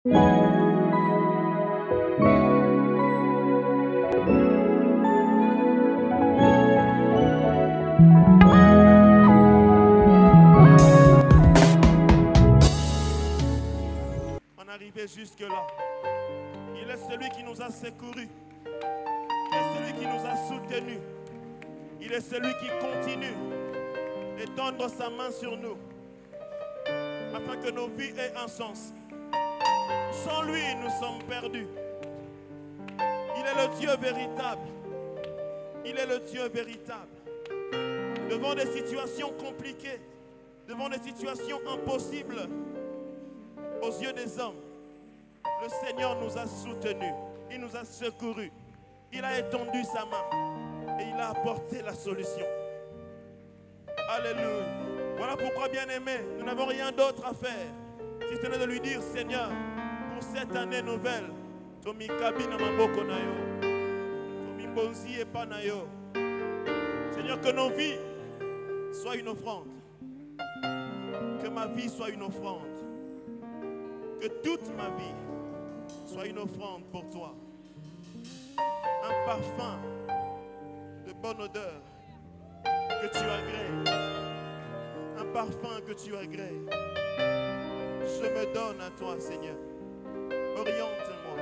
On est arrivé jusque-là. Il est celui qui nous a secourus. Il est celui qui nous a soutenus. Il est celui qui continue d'étendre sa main sur nous afin que nos vies aient un sens. Sans lui, nous sommes perdus. Il est le Dieu véritable. Il est le Dieu véritable. Devant des situations compliquées, devant des situations impossibles aux yeux des hommes, le Seigneur nous a soutenus. Il nous a secourus. Il a étendu sa main et il a apporté la solution. Alléluia. Voilà pourquoi, bien-aimés, nous n'avons rien d'autre à faire si ce n'est de lui dire: Seigneur, pour cette année nouvelle, Tomi Kabina Maboko Nayo, Tomi Bonzi et Panayo. Seigneur, que nos vies soient une offrande. Que ma vie soit une offrande. Que toute ma vie soit une offrande pour toi. Un parfum de bonne odeur que tu agrées. Un parfum que tu agrées. Je me donne à toi, Seigneur. Oriente-moi.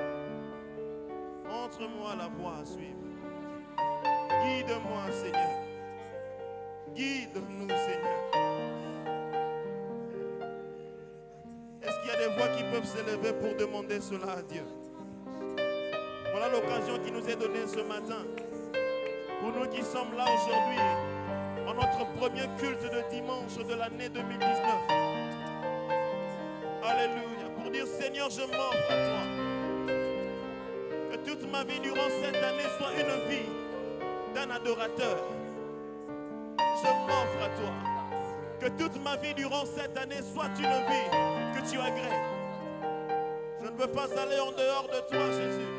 Montre-moi la voie à suivre. Guide-moi, Seigneur. Guide-nous, Seigneur. Est-ce qu'il y a des voix qui peuvent s'élever pour demander cela à Dieu? Voilà l'occasion qui nous est donnée ce matin. Pour nous qui sommes là aujourd'hui, en notre premier culte de dimanche de l'année 2019. Alléluia. Pour dire: Seigneur, je m'offre à toi. Que toute ma vie durant cette année soit une vie d'un adorateur. Je m'offre à toi. Que toute ma vie durant cette année soit une vie que tu agrées. Je ne veux pas aller en dehors de toi, Jésus.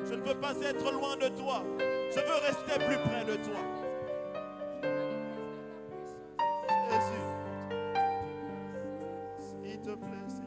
Je ne veux pas être loin de toi. Je veux rester plus près de toi. Jésus, s'il te plaît, Seigneur.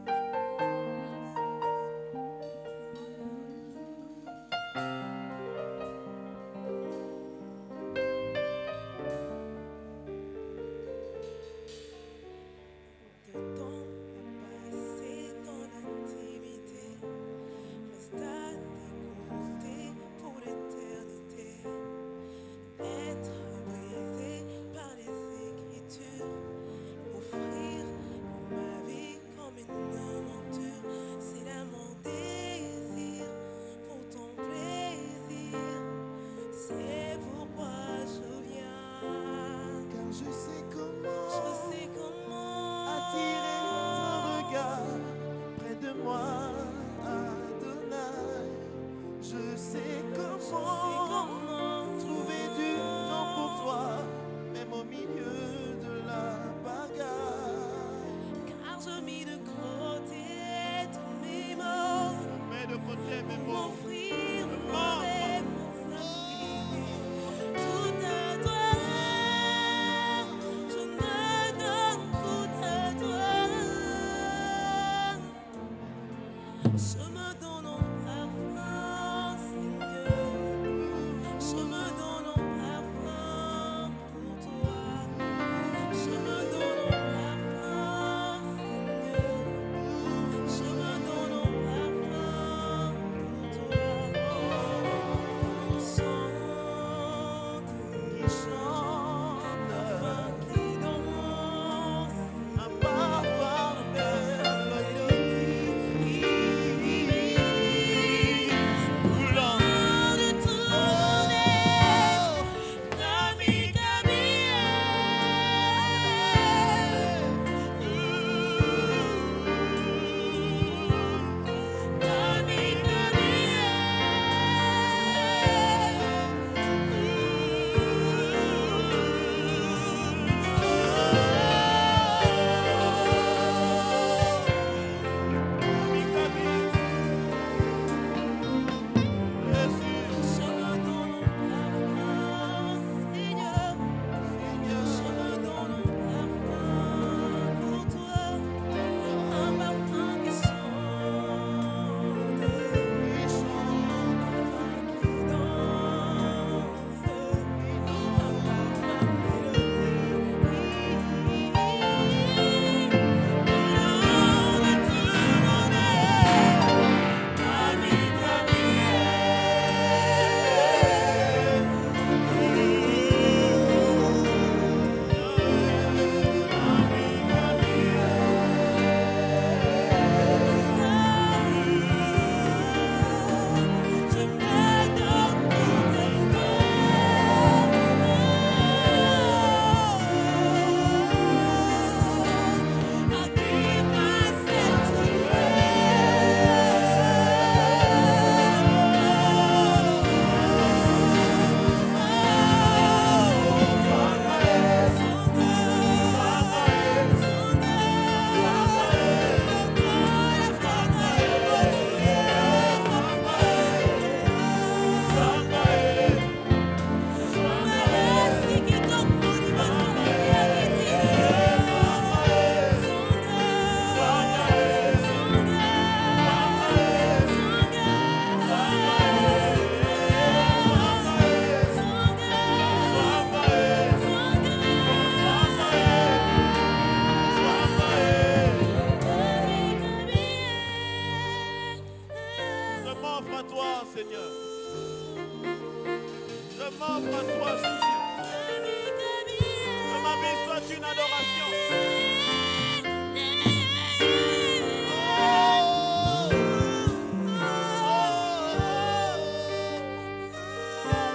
Seigneur. Je m'offre à toi, Jésus. Que ma vie soit une adoration.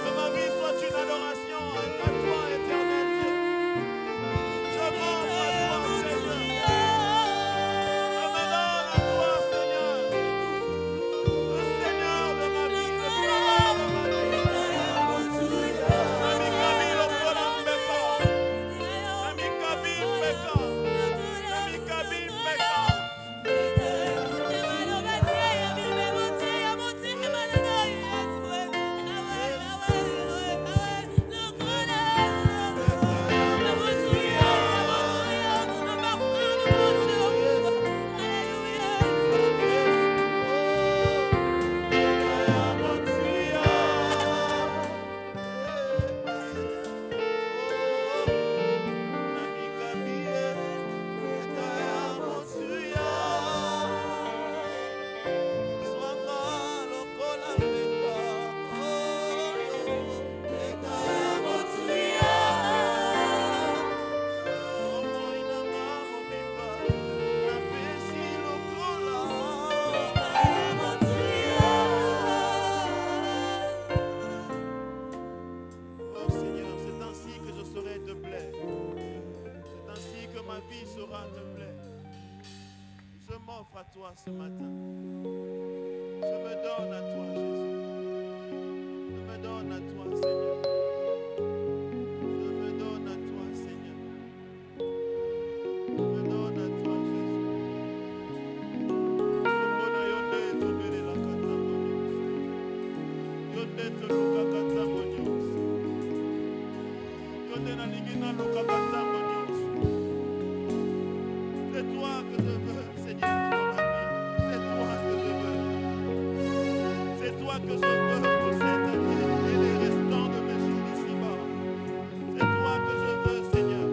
Que ma vie soit une adoration à toi, éternel Dieu. Je m'offre à toi, Seigneur. Je me donne à toi, Seigneur. Le Seigneur de ma vie, le Seigneur de ma vie. Ami Camille, au Colambeka. Ami Camille, Beka. Ami Camille, Beka. À toi ce matin. Je me donne à toi, Jésus. Je me donne à toi, Seigneur. Je me donne à toi, Seigneur. Je me donne à toi, Jésus. C'est toi que je veux, Seigneur. Que je veux pour cette année et les restants de mes jours ici-bas. C'est toi que je veux, Seigneur.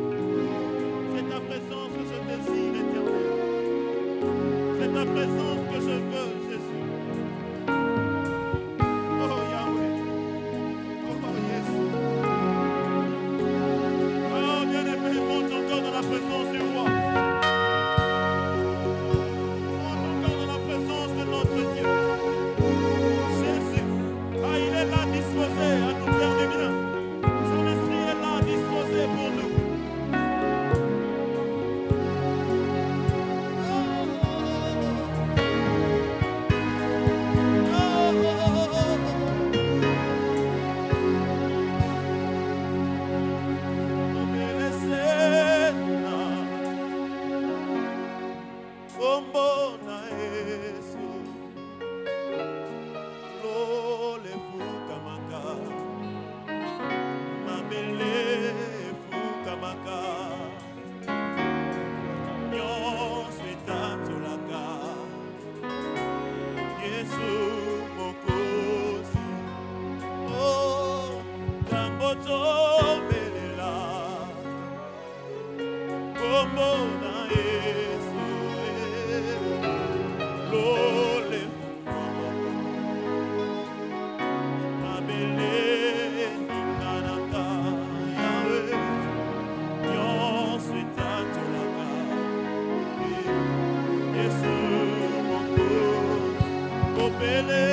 C'est ta présence que je désire, éternel. C'est ta présence que je veux, Jésus. Oh Yahweh. Oh Yes. Oh bien-aimé, monte encore dans la présence du roi. Monte encore dans la présence de notre Dieu. Il est là disposé à nous faire du bien. Son esprit est là disposé pour nous. Bele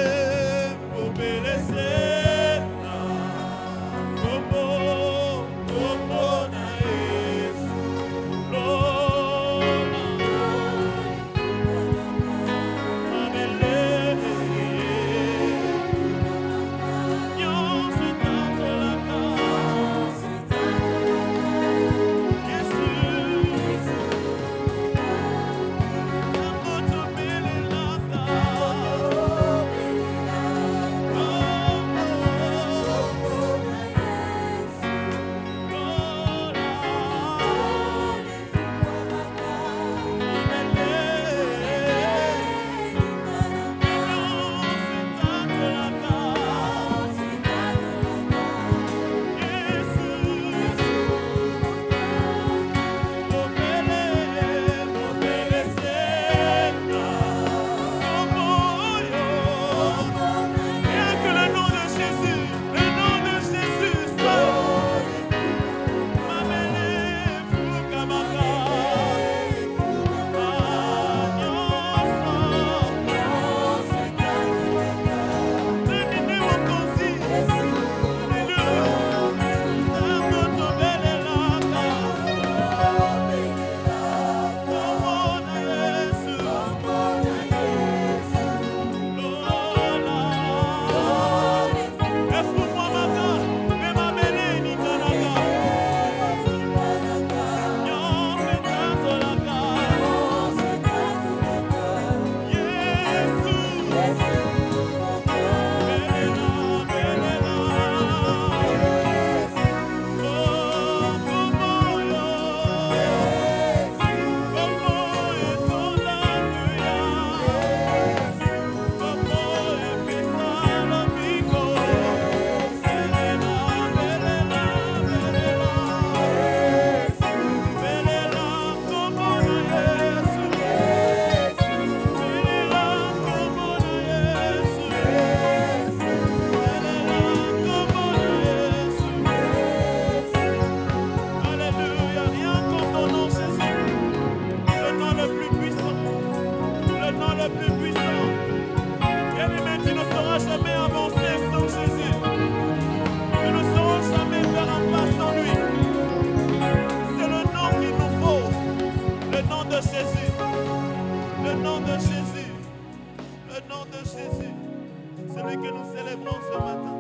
celui que nous célébrons ce matin,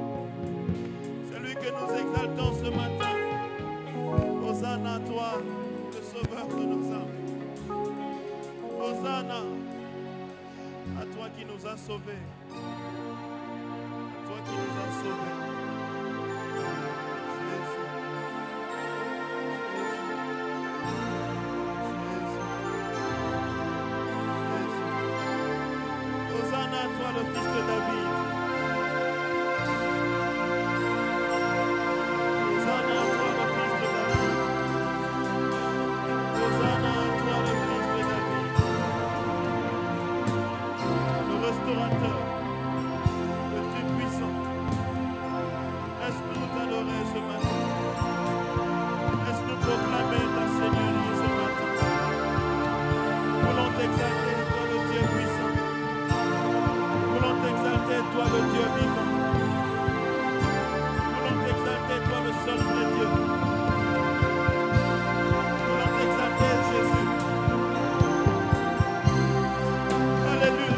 celui que nous exaltons ce matin. Hosanna à toi, le sauveur de nos âmes. Hosanna à toi qui nous as sauvés. À toi qui nous as sauvés. Jésus. Hosanna à toi, le fils de David. Hosanna à toi, le fils de David. Hosanna à toi, le fils de David. Le restaurateur, le Dieu puissant. Laisse-nous t'adorer ce matin. Laisse-nous proclamer ta Seigneurie ce matin. Nous voulons t'exalter, toi le Dieu puissant. Nous voulons t'exalter, toi le Dieu vivant. Nous voulons t'exalter, toi le seul vrai Dieu. Nous voulons t'exalter, Jésus. Alléluia.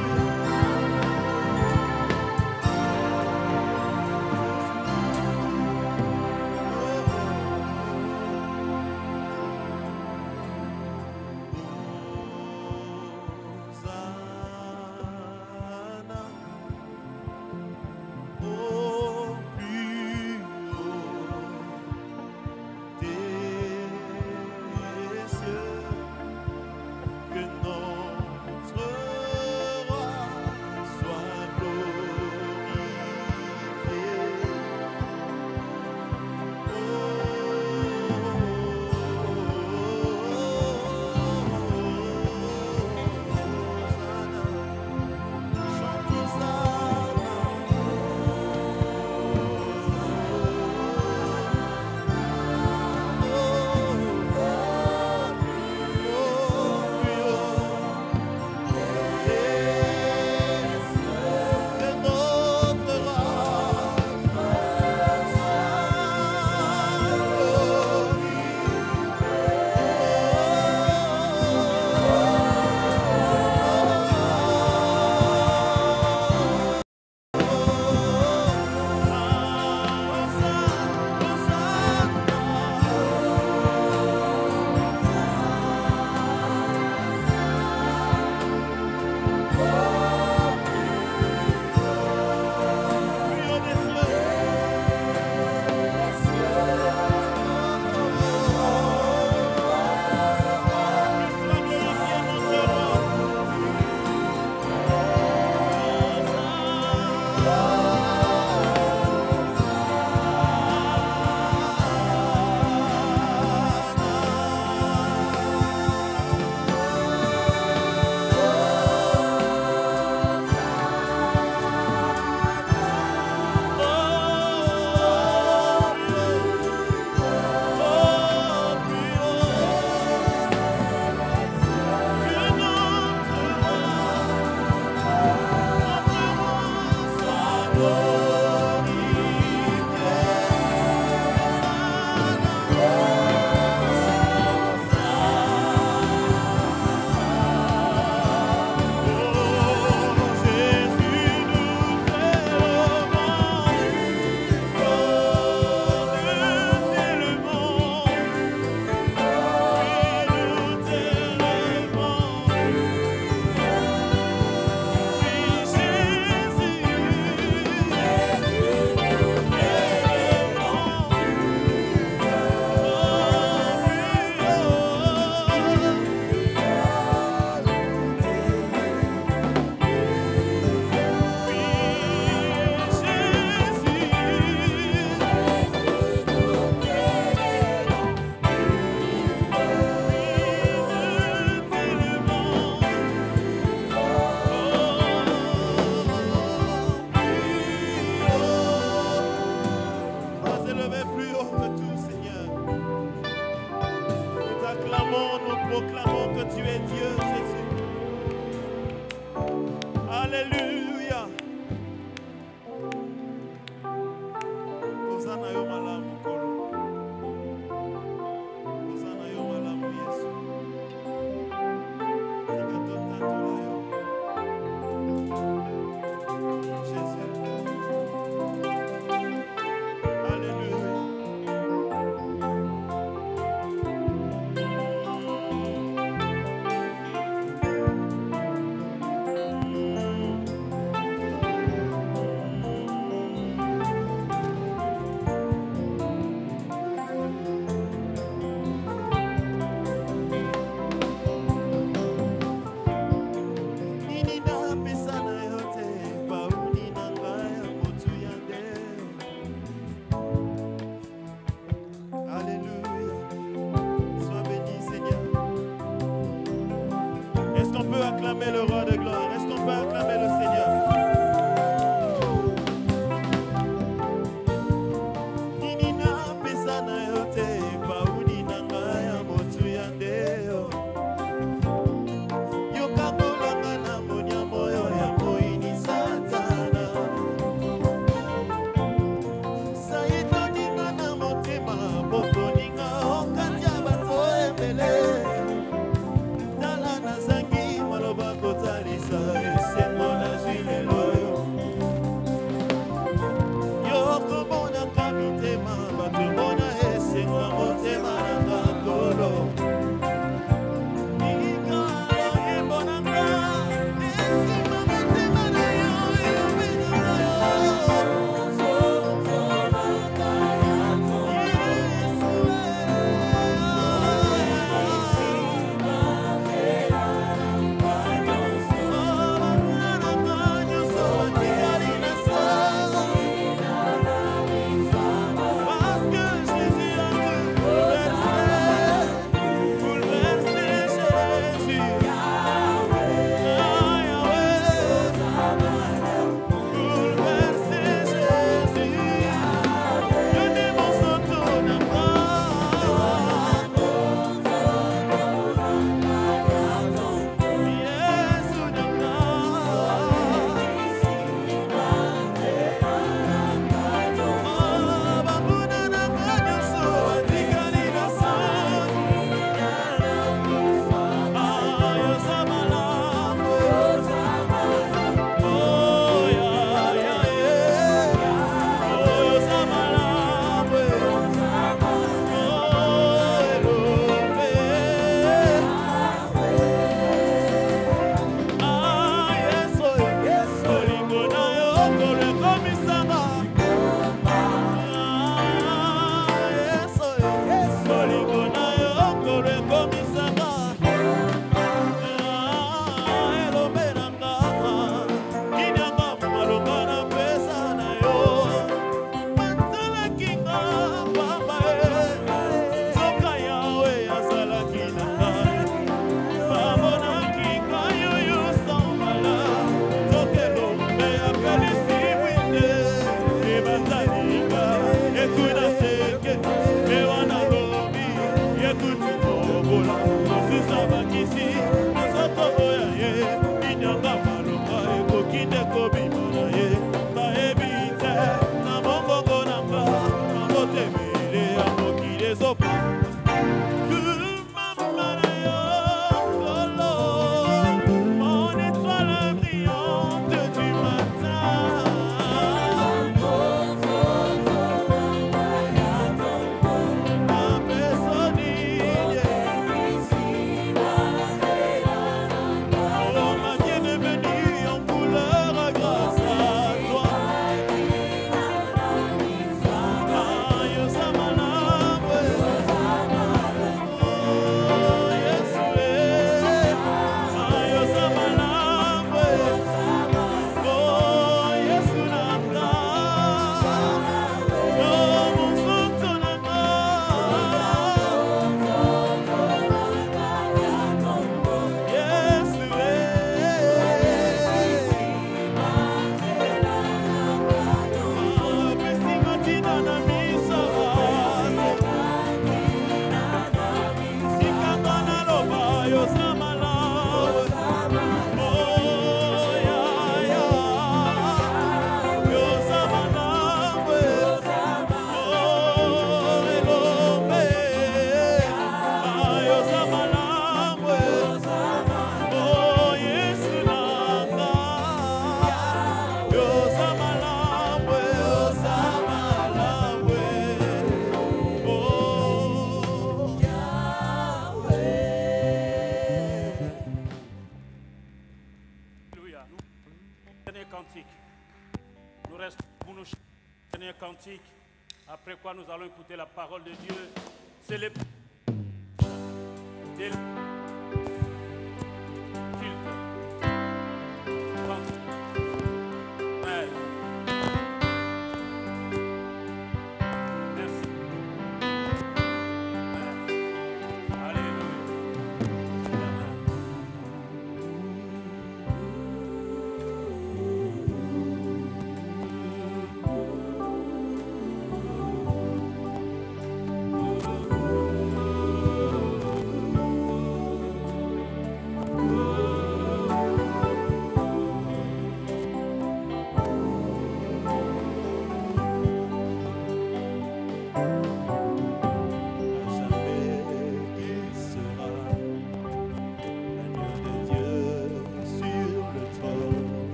Jésus. Dernier cantique. Nous restons pour nous chanter le dernier cantique. Après quoi nous allons écouter la parole de Dieu. C'est le culte.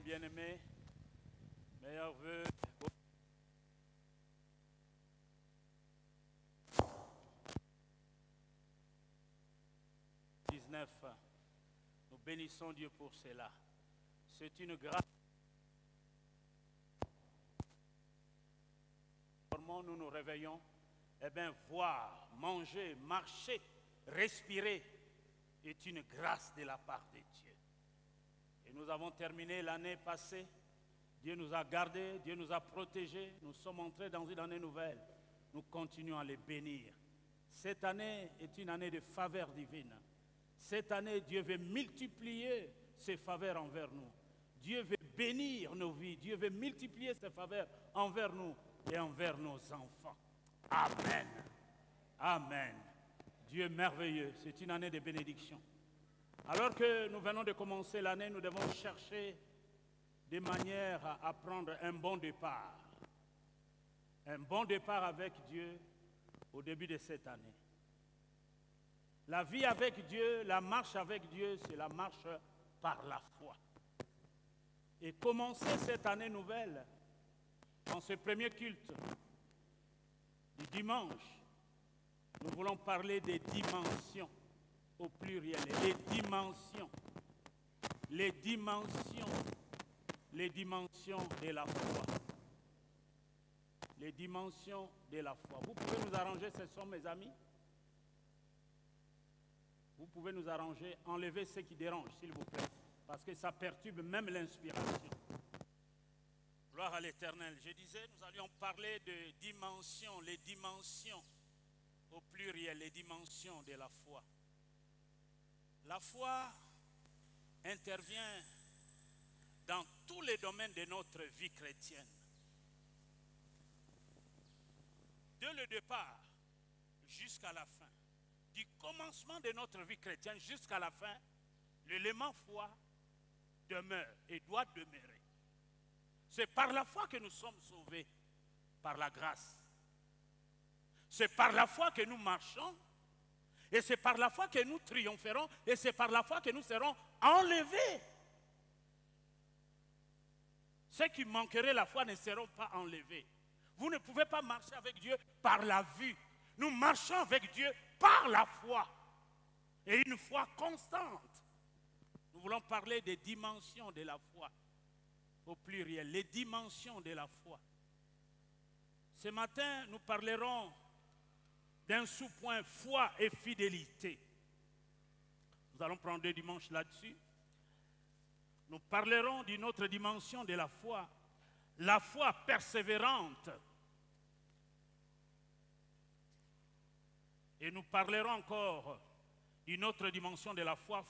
Bien-aimés, meilleurs vœux. 19. Nous bénissons Dieu pour cela. C'est une grâce. Comment nous nous réveillons, eh bien, voir, manger, marcher, respirer est une grâce de la part de Dieu. Et nous avons terminé l'année passée. Dieu nous a gardés, Dieu nous a protégés. Nous sommes entrés dans une année nouvelle. Nous continuons à les bénir. Cette année est une année de faveur divine. Cette année, Dieu veut multiplier ses faveurs envers nous. Dieu veut bénir nos vies. Dieu veut multiplier ses faveurs envers nous et envers nos enfants. Amen. Amen. Dieu merveilleux. C'est une année de bénédiction. Alors que nous venons de commencer l'année, nous devons chercher des manières à prendre un bon départ. Un bon départ avec Dieu au début de cette année. La vie avec Dieu, la marche avec Dieu, c'est la marche par la foi. Et commencer cette année nouvelle, dans ce premier culte du dimanche, nous voulons parler des dimensions au pluriel, les dimensions de la foi. Les dimensions de la foi. Vous pouvez nous arranger ce son, mes amis? Vous pouvez nous arranger, enlever ce qui dérange, s'il vous plaît, parce que ça perturbe même l'inspiration. Gloire à l'Éternel. Je disais, nous allions parler de dimensions, les dimensions, au pluriel, les dimensions de la foi. La foi intervient dans tous les domaines de notre vie chrétienne. Dès le départ jusqu'à la fin, du commencement de notre vie chrétienne jusqu'à la fin, l'élément foi demeure et doit demeurer. C'est par la foi que nous sommes sauvés, par la grâce. C'est par la foi que nous marchons, et c'est par la foi que nous triompherons, et c'est par la foi que nous serons enlevés. Ceux qui manqueraient la foi ne seront pas enlevés. Vous ne pouvez pas marcher avec Dieu par la vue. Nous marchons avec Dieu par la foi. Et une foi constante. Nous voulons parler des dimensions de la foi. Au pluriel, les dimensions de la foi. Ce matin, nous parlerons d'un sous-point foi et fidélité. Nous allons prendre 2 dimanches là-dessus. Nous parlerons d'une autre dimension de la foi persévérante. Et nous parlerons encore d'une autre dimension de la foi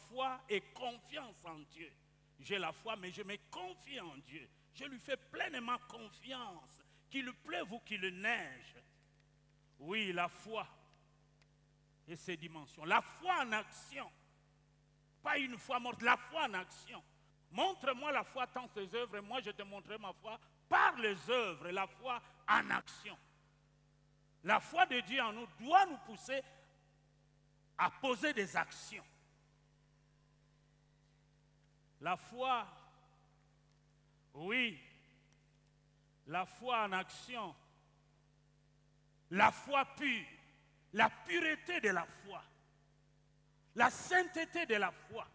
et confiance en Dieu. J'ai la foi, mais je me confie en Dieu. Je lui fais pleinement confiance, qu'il pleuve ou qu'il neige. Oui, la foi et ses dimensions. La foi en action. Pas une foi morte, la foi en action. Montre-moi la foi dans ses œuvres et moi je te montrerai ma foi par les œuvres, la foi en action. La foi de Dieu en nous doit nous pousser à poser des actions. La foi, oui, la foi en action, la foi pure, la pureté de la foi, la sainteté de la foi.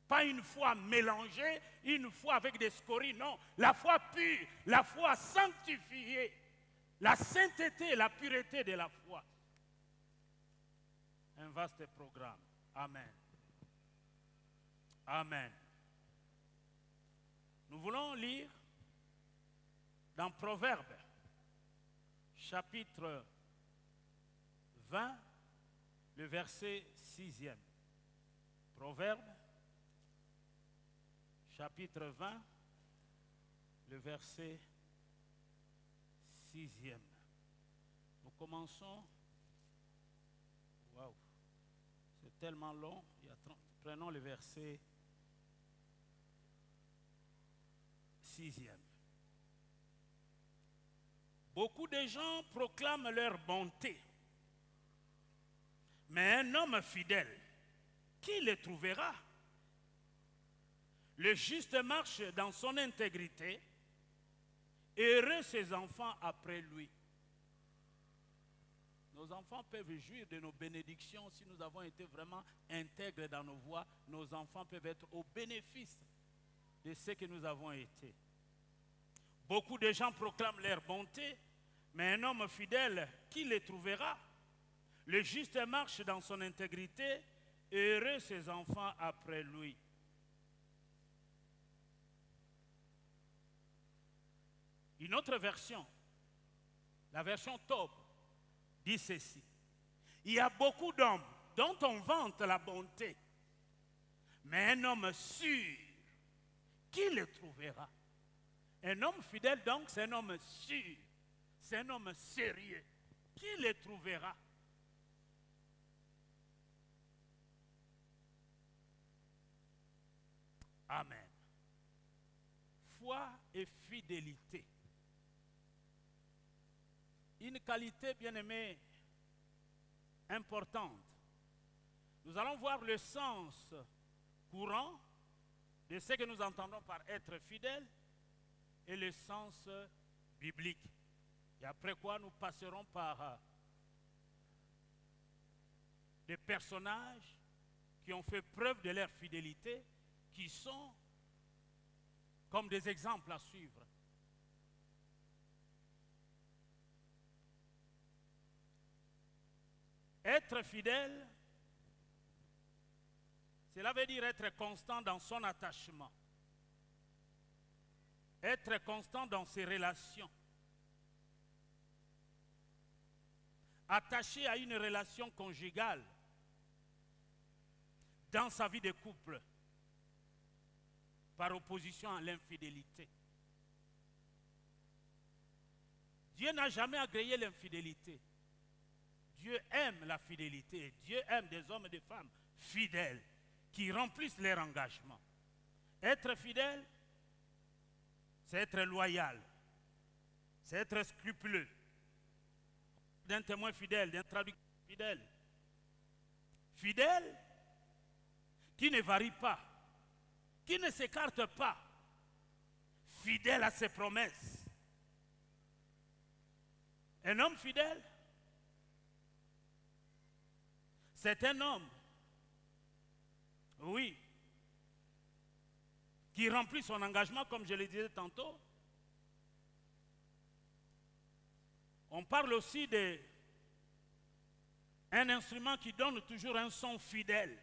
Pas une foi mélangée, une foi avec des scories, non. La foi pure, la foi sanctifiée, la sainteté, la pureté de la foi. Un vaste programme. Amen. Amen. Nous voulons lire dans Proverbes, chapitre 20, le verset 6e. Proverbes, chapitre 20, le verset 6e. Nous commençons. Waouh, c'est tellement long. Prenons le verset 6e. Beaucoup de gens proclament leur bonté, mais un homme fidèle, qui le trouvera? Le juste marche dans son intégrité, heureux ses enfants après lui. Nos enfants peuvent jouir de nos bénédictions si nous avons été vraiment intègres dans nos voies. Nos enfants peuvent être au bénéfice de ce que nous avons été. Beaucoup de gens proclament leur bonté, mais un homme fidèle, qui les trouvera? Le juste marche dans son intégrité, heureux ses enfants après lui. Une autre version, la version Tob, dit ceci. Il y a beaucoup d'hommes dont on vante la bonté, mais un homme sûr, qui le trouvera? Un homme fidèle, donc, c'est un homme sûr, c'est un homme sérieux. Qui le trouvera? Amen. Foi et fidélité. Une qualité, bien aimée, importante. Nous allons voir le sens courant de ce que nous entendons par être fidèle et le sens biblique. Et après quoi, nous passerons par des personnages qui ont fait preuve de leur fidélité, qui sont comme des exemples à suivre. Être fidèle Cela veut dire être constant dans son attachement. Être constant dans ses relations. Attaché à une relation conjugale dans sa vie de couple, par opposition à l'infidélité. Dieu n'a jamais agréé l'infidélité. Dieu aime la fidélité. Dieu aime des hommes et des femmes fidèles qui remplissent leur engagement. Être fidèle, c'est être loyal, c'est être scrupuleux. D'un témoin fidèle, d'un traducteur fidèle. Fidèle qui ne varie pas, qui ne s'écarte pas, fidèle à ses promesses. Un homme fidèle, c'est un homme, oui, qui remplit son engagement, comme je le disais tantôt. On parle aussi d'un instrument qui donne toujours un son fidèle.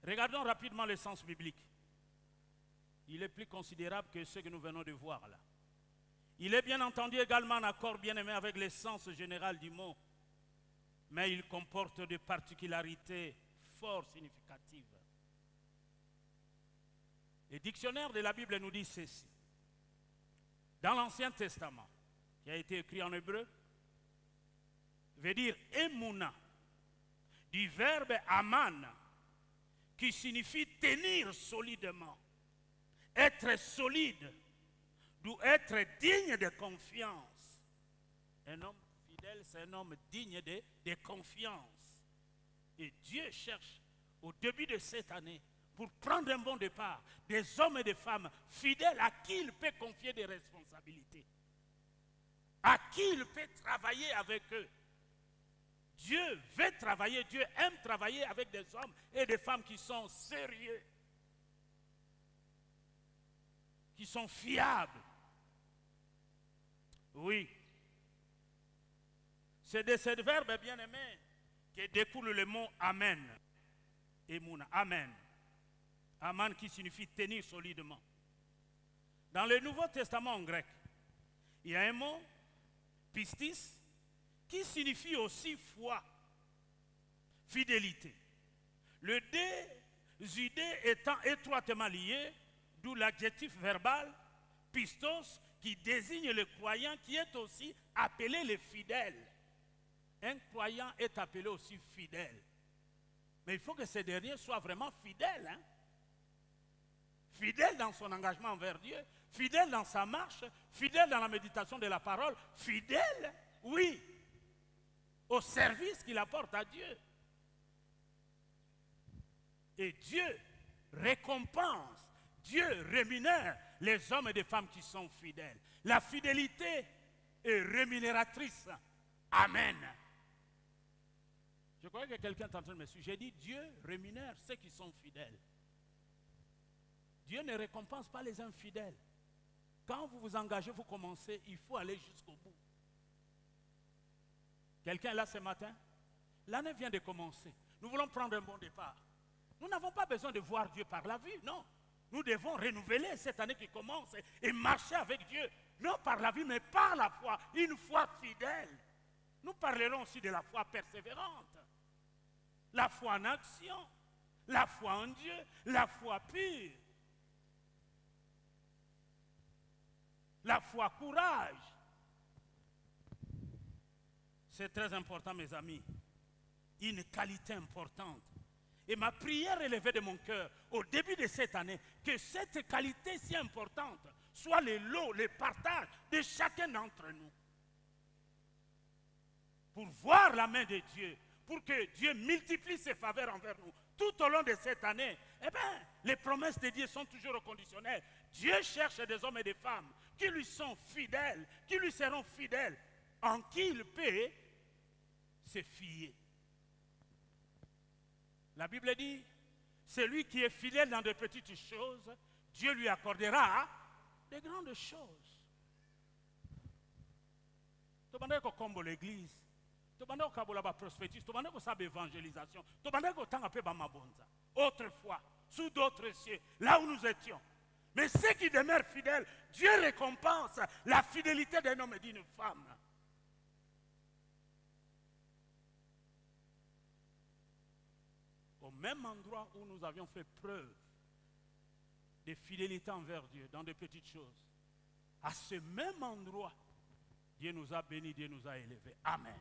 Regardons rapidement le sens biblique. Il est plus considérable que ce que nous venons de voir là. Il est bien entendu également en accord bien aimé avec le sens général du mot, mais il comporte des particularités fort significatives. Le dictionnaire de la Bible nous dit ceci. Dans l'Ancien Testament, qui a été écrit en hébreu, veut dire émouna, du verbe aman, qui signifie tenir solidement, être solide, d'où être digne de confiance. Un homme fidèle, c'est un homme digne de confiance. Et Dieu cherche, au début de cette année, pour prendre un bon départ, des hommes et des femmes fidèles à qui il peut confier des responsabilités, à qui il peut travailler avec eux. Dieu veut travailler, Dieu aime travailler avec des hommes et des femmes qui sont sérieux, qui sont fiables. Oui. C'est de ce verbe bien-aimé que découle le mot Amen. Emouna, Amen. Amen qui signifie tenir solidement. Dans le Nouveau Testament en grec, il y a un mot, pistis, qui signifie aussi foi, fidélité. Le deux idées étant étroitement liées, d'où l'adjectif verbal pistos qui désigne le croyant qui est aussi appelé le fidèle. Un croyant est appelé aussi fidèle. Mais il faut que ce dernier soit vraiment fidèle. Hein? Fidèle dans son engagement envers Dieu, fidèle dans sa marche, fidèle dans la méditation de la parole, fidèle, oui, au service qu'il apporte à Dieu. Et Dieu récompense, Dieu rémunère les hommes et les femmes qui sont fidèles. La fidélité est rémunératrice. Amen. Je crois que quelqu'un est en train de me suivre. J'ai dit Dieu rémunère ceux qui sont fidèles. Dieu ne récompense pas les infidèles. Quand vous vous engagez, vous commencez, il faut aller jusqu'au bout. Quelqu'un est là ce matin? L'année vient de commencer. Nous voulons prendre un bon départ. Nous n'avons pas besoin de voir Dieu par la vue, non. Nous devons renouveler cette année qui commence et marcher avec Dieu. Non par la vue, mais par la foi. Une foi fidèle. Nous parlerons aussi de la foi persévérante. La foi en action. La foi en Dieu. La foi pure. La foi courage. C'est très important, mes amis. Une qualité importante. Et ma prière élevée de mon cœur au début de cette année, que cette qualité si importante soit le lot, le partage de chacun d'entre nous. Pour voir la main de Dieu, pour que Dieu multiplie ses faveurs envers nous. Tout au long de cette année, eh bien, les promesses de Dieu sont toujours conditionnelles. Dieu cherche des hommes et des femmes qui lui sont fidèles, qui lui seront fidèles, en qui il peut se fier. La Bible dit, celui qui est fidèle dans de petites choses, Dieu lui accordera de grandes choses. Demandez qu'on comble l'église, Tobanda okabola ba prophétisme, tobanda ko sabe évangélisation, tobanda ko tanga pe ba mabonza. Autrefois, sous d'autres cieux, là où nous étions. Mais ceux qui demeurent fidèles, Dieu récompense la fidélité d'un homme et d'une femme. Au même endroit où nous avions fait preuve de fidélité envers Dieu dans de petites choses, à ce même endroit, Dieu nous a bénis, Dieu nous a élevés. Amen.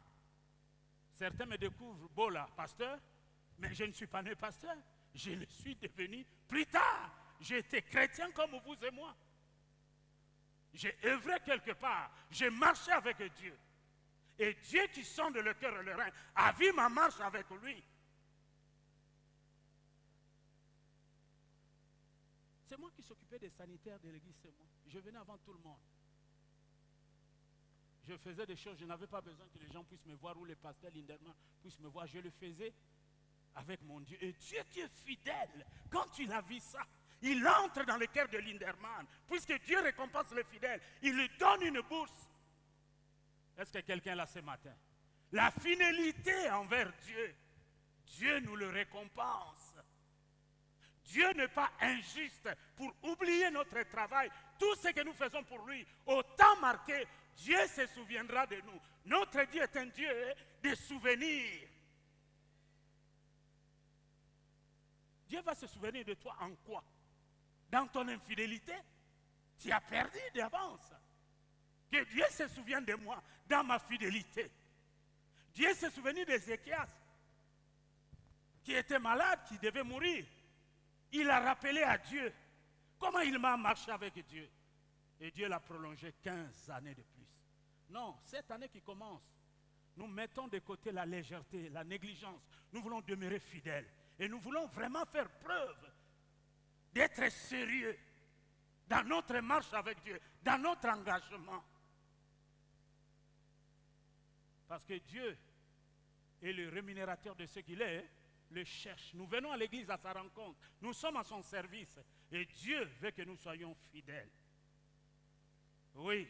Certains me découvrent, bon là, pasteur, mais je ne suis pas né pasteur. Je le suis devenu plus tard. J'ai été chrétien comme vous et moi. J'ai œuvré quelque part. J'ai marché avec Dieu. Et Dieu qui sonde le cœur et le rein a vu ma marche avec lui. C'est moi qui s'occupais des sanitaires de l'église, c'est moi. Je venais avant tout le monde. Je faisais des choses, je n'avais pas besoin que les gens puissent me voir ou les pasteurs Linderman puissent me voir. Je le faisais avec mon Dieu. Et Dieu qui est fidèle, quand il a vu ça, il entre dans le cœur de Linderman. Puisque Dieu récompense les fidèles, il lui donne une bourse. Est-ce que quelqu'un l'a ce matin? La fidélité envers Dieu, Dieu nous le récompense. Dieu n'est pas injuste pour oublier notre travail. Tout ce que nous faisons pour lui, au temps marqué, Dieu se souviendra de nous. Notre Dieu est un Dieu de souvenirs. Dieu va se souvenir de toi en quoi? Dans ton infidélité? Tu as perdu d'avance. Que Dieu se souvienne de moi dans ma fidélité. Dieu se souvient d'Ézéchias, qui était malade, qui devait mourir. Il a rappelé à Dieu comment il m'a marché avec Dieu. Et Dieu l'a prolongé 15 années de plus. Non, cette année qui commence, nous mettons de côté la légèreté, la négligence. Nous voulons demeurer fidèles. Et nous voulons vraiment faire preuve d'être sérieux dans notre marche avec Dieu, dans notre engagement. Parce que Dieu est le rémunérateur de ce qu'il est, le cherche. Nous venons à l'église à sa rencontre. Nous sommes à son service. Et Dieu veut que nous soyons fidèles. Oui.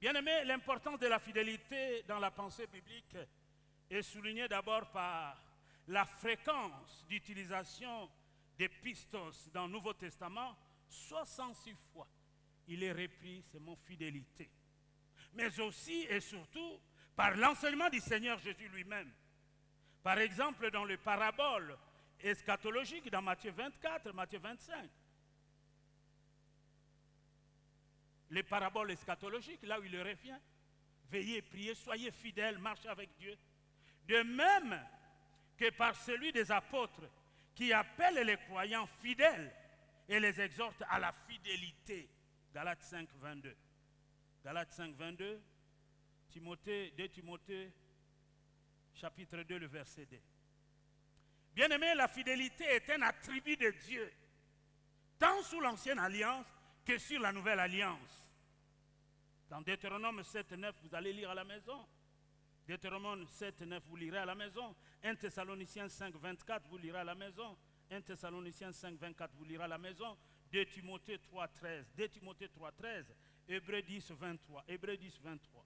Bien-aimés, l'importance de la fidélité dans la pensée biblique est soulignée d'abord par la fréquence d'utilisation des pistos dans le Nouveau Testament. 66 fois, il est repris ce mot fidélité. Mais aussi et surtout par l'enseignement du Seigneur Jésus lui-même. Par exemple, dans les paraboles eschatologiques dans Matthieu 24, Matthieu 25. Les paraboles eschatologiques, là où il revient. Veillez, priez, soyez fidèles, marchez avec Dieu. De même que par celui des apôtres qui appelle les croyants fidèles et les exhorte à la fidélité. Galates 5, 22. Galates 5, 22. 2 Timothée, chapitre 2, le verset 2. Bien-aimé, la fidélité est un attribut de Dieu, tant sous l'ancienne alliance que sur la nouvelle alliance. Dans Deutéronome 7, 9, vous allez lire à la maison. Deutéronome 7, 9, vous lirez à la maison. 1 Thessaloniciens 5, 24, vous lirez à la maison. 1 Thessaloniciens 5, 24, vous lirez à la maison. 2 Timothée 3, 13. 2 Timothée 3, 13. Hébreux 10, 23. Hébreux 10, 23.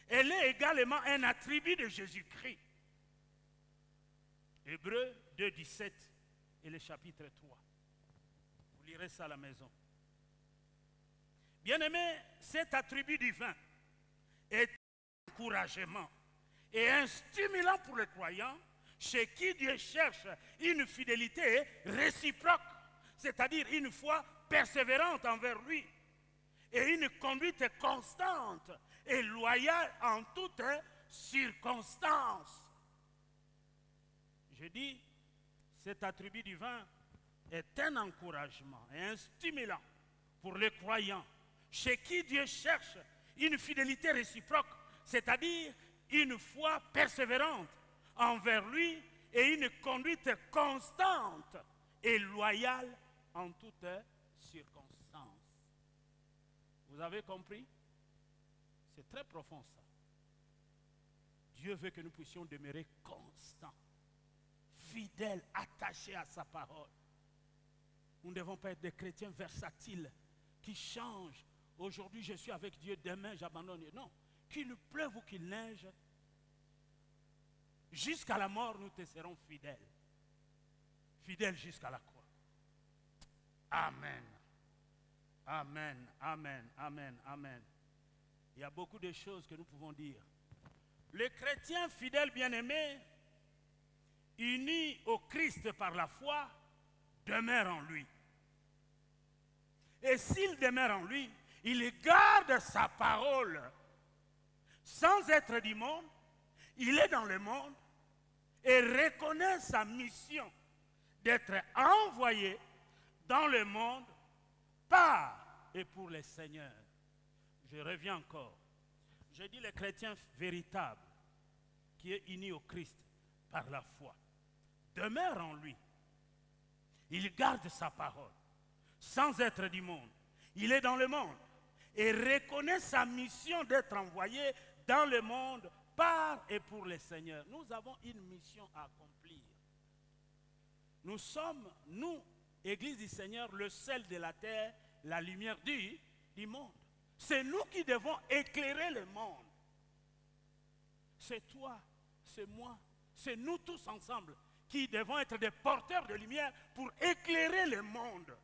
Elle est également un attribut de Jésus-Christ. Hébreux 2, 17 et le chapitre 3. Vous lirez ça à la maison. Bien-aimé, cet attribut divin est un encouragement et un stimulant pour les croyants chez qui Dieu cherche une fidélité réciproque, c'est-à-dire une foi persévérante envers lui et une conduite constante et loyale en toutes circonstances. Je dis, cet attribut divin est un encouragement et un stimulant pour les croyants chez qui Dieu cherche une fidélité réciproque, c'est-à-dire une foi persévérante envers lui et une conduite constante et loyale en toutes circonstances. Vous avez compris? C'est très profond ça. Dieu veut que nous puissions demeurer constants, fidèles, attachés à sa parole. Nous ne devons pas être des chrétiens versatiles qui changent. Aujourd'hui, je suis avec Dieu, demain, j'abandonne. Non. qu'il pleuve ou qu'il neige, jusqu'à la mort, nous te serons fidèles. Fidèles jusqu'à la croix. Amen. Amen, amen, amen, amen. Il y a beaucoup de choses que nous pouvons dire. Le chrétien fidèle bien-aimé, uni au Christ par la foi, demeure en lui. Et s'il demeure en lui, il garde sa parole. Sans être du monde, il est dans le monde et reconnaît sa mission d'être envoyé dans le monde par et pour les seigneurs. Je reviens encore. Je dis le chrétien véritable qui est uni au Christ par la foi demeure en lui. Il garde sa parole sans être du monde. Il est dans le monde et reconnaît sa mission d'être envoyé dans le monde par et pour les seigneurs. Nous avons une mission à accomplir. Nous sommes, nous, Église du Seigneur, le sel de la terre, la lumière du monde. C'est nous qui devons éclairer le monde. C'est toi, c'est moi, c'est nous tous ensemble qui devons être des porteurs de lumière pour éclairer le monde.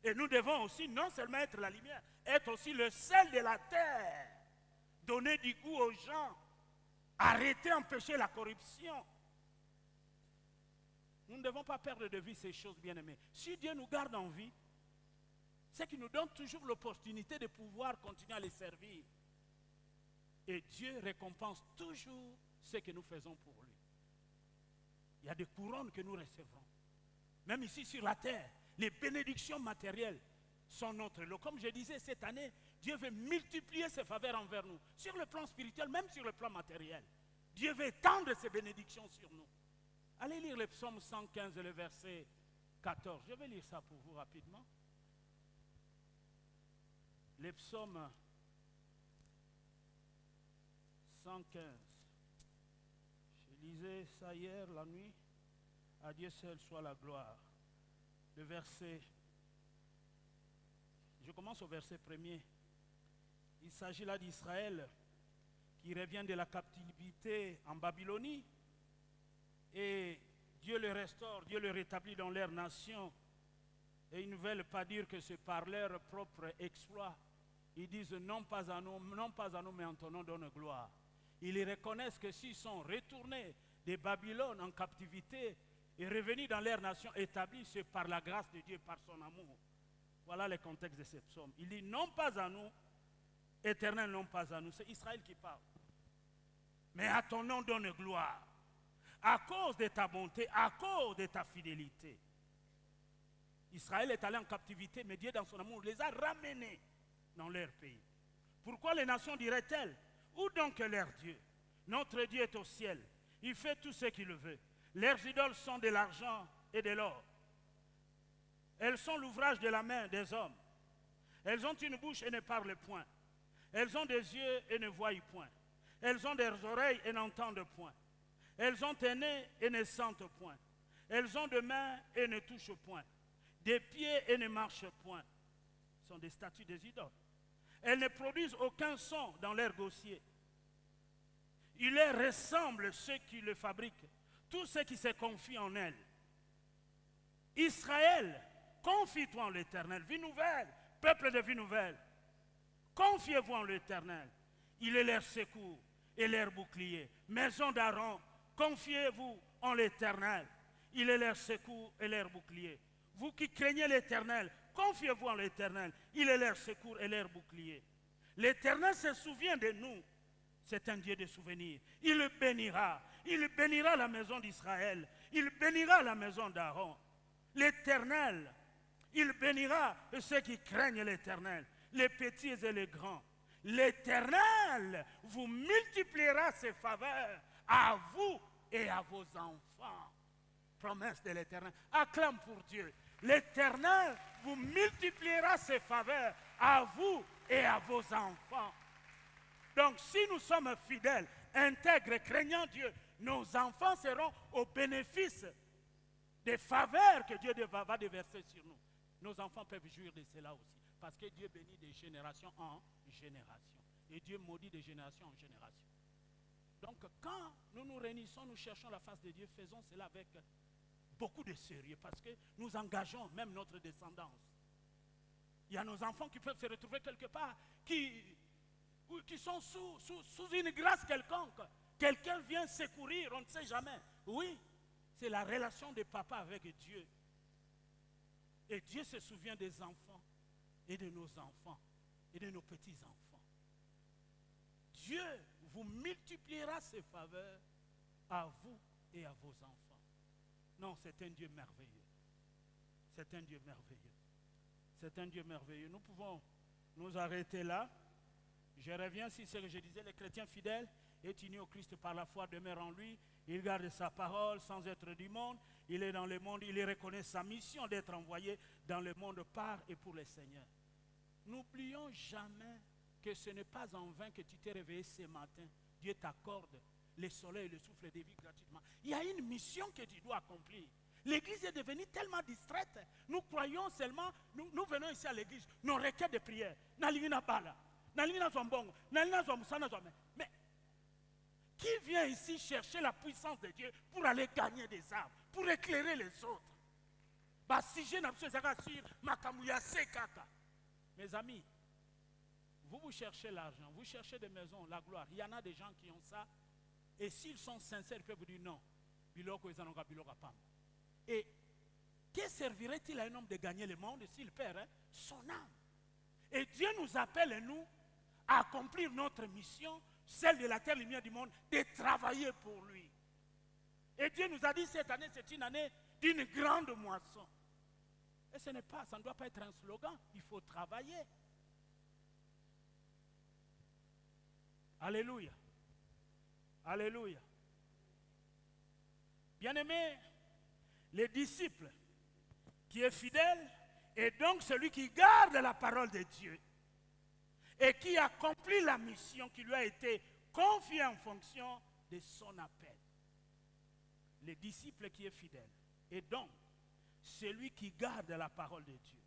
Et nous devons aussi non seulement être la lumière, être aussi le sel de la terre, donner du goût aux gens, arrêter, empêcher la corruption. Nous ne devons pas perdre de vue ces choses, bien-aimés. Si Dieu nous garde en vie, c'est qu'il nous donne toujours l'opportunité de pouvoir continuer à les servir. Et Dieu récompense toujours ce que nous faisons pour lui. Il y a des couronnes que nous recevrons. Même ici sur la terre, les bénédictions matérielles sont notre lot. Comme je disais, cette année, Dieu veut multiplier ses faveurs envers nous. Sur le plan spirituel, même sur le plan matériel. Dieu veut étendre ses bénédictions sur nous. Allez lire le psaume 115, le verset 14. Je vais lire ça pour vous rapidement. Le psaume 115. Je lisais ça hier, la nuit. À Dieu seul soit la gloire. Le verset, je commence au verset 1er. Il s'agit là d'Israël qui revient de la captivité en Babylonie. Et Dieu le restaure, Dieu le rétablit dans leur nation. Et ils ne veulent pas dire que c'est par leur propre exploit. Ils disent non pas à nous, mais en ton nom donne gloire. Ils reconnaissent que s'ils sont retournés de Babylone en captivité et revenus dans leur nation établie, c'est par la grâce de Dieu, par son amour. Voilà le contexte de ce psaume. Il dit non pas à nous, éternel, non pas à nous. C'est Israël qui parle. Mais à ton nom donne gloire. À cause de ta bonté, à cause de ta fidélité. Israël est allé en captivité, mais Dieu dans son amour les a ramenés dans leur pays. Pourquoi les nations diraient-elles? Où donc est leur Dieu? Notre Dieu est au ciel. Il fait tout ce qu'il veut. Leurs idoles sont de l'argent et de l'or. Elles sont l'ouvrage de la main des hommes. Elles ont une bouche et ne parlent point. Elles ont des yeux et ne voient point. Elles ont des oreilles et n'entendent point. Elles ont un nez et ne sentent point. Elles ont des mains et ne touchent point. Des pieds et ne marchent point. Ce sont des statues des idoles. Elles ne produisent aucun son dans leur dossier. Il leur ressemble ceux qui le fabriquent, tous ceux qui se confient en elles. Israël, confie-toi en l'Éternel. Vie nouvelle, peuple de vie nouvelle. Confiez-vous en l'Éternel. Il est leur secours et leur bouclier. Maison d'Aaron, confiez-vous en l'Éternel. Il est leur secours et leur bouclier. Vous qui craignez l'Éternel, confiez-vous en l'Éternel. Il est leur secours et leur bouclier. L'Éternel se souvient de nous. C'est un Dieu de souvenirs. Il bénira. Il bénira la maison d'Israël. Il bénira la maison d'Aaron. L'Éternel, il bénira ceux qui craignent l'Éternel, les petits et les grands. L'Éternel vous multipliera ses faveurs à vous et à vos enfants. Promesse de l'Éternel. Acclame pour Dieu. L'Éternel vous multipliera ses faveurs à vous et à vos enfants. Donc si nous sommes fidèles, intègres, craignant Dieu, nos enfants seront au bénéfice des faveurs que Dieu va déverser sur nous. Nos enfants peuvent jouir de cela aussi. Parce que Dieu bénit de génération en génération. Et Dieu maudit de génération en génération. Donc quand nous nous réunissons, nous cherchons la face de Dieu, faisons cela avec beaucoup de sérieux. Parce que nous engageons même notre descendance. Il y a nos enfants qui peuvent se retrouver quelque part, qui sont sous une grâce quelconque. Quelqu'un vient secourir, on ne sait jamais. Oui, c'est la relation de papa avec Dieu. Et Dieu se souvient des enfants et de nos enfants et de nos petits-enfants. Dieu vous multipliera ses faveurs à vous et à vos enfants. Non, c'est un Dieu merveilleux. C'est un Dieu merveilleux. C'est un Dieu merveilleux. Nous pouvons nous arrêter là. Je reviens sur ce que je disais, les chrétiens fidèles est unis au Christ par la foi, demeure en lui. Il garde sa parole sans être du monde. Il est dans le monde, il reconnaît sa mission d'être envoyé dans le monde par et pour le Seigneur. N'oublions jamais que ce n'est pas en vain que tu t'es réveillé ce matin. Dieu t'accorde le soleil et le souffle de vie gratuitement. Il y a une mission que tu dois accomplir. L'église est devenue tellement distraite. Nous croyons seulement, nous venons ici à l'église, nos requêtes de prière. Mais qui vient ici chercher la puissance de Dieu pour aller gagner des âmes, pour éclairer les autres? Mes amis, vous cherchez l'argent, vous cherchez des maisons, la gloire. Il y en a des gens qui ont ça. Et s'ils sont sincères, ils peuvent vous dire non. Et que servirait-il à un homme de gagner le monde s'il perd son âme? Et Dieu nous appelle, nous, à accomplir notre mission, celle de la terre, lumière du monde, de travailler pour lui. Et Dieu nous a dit cette année, c'est une année d'une grande moisson. Et ça ne doit pas être un slogan, il faut travailler. Alléluia. Alléluia. Bien-aimé, les disciples qui est fidèle est donc celui qui garde la parole de Dieu et qui accomplit la mission qui lui a été confiée en fonction de son appel. Les disciples qui est fidèle est donc celui qui garde la parole de Dieu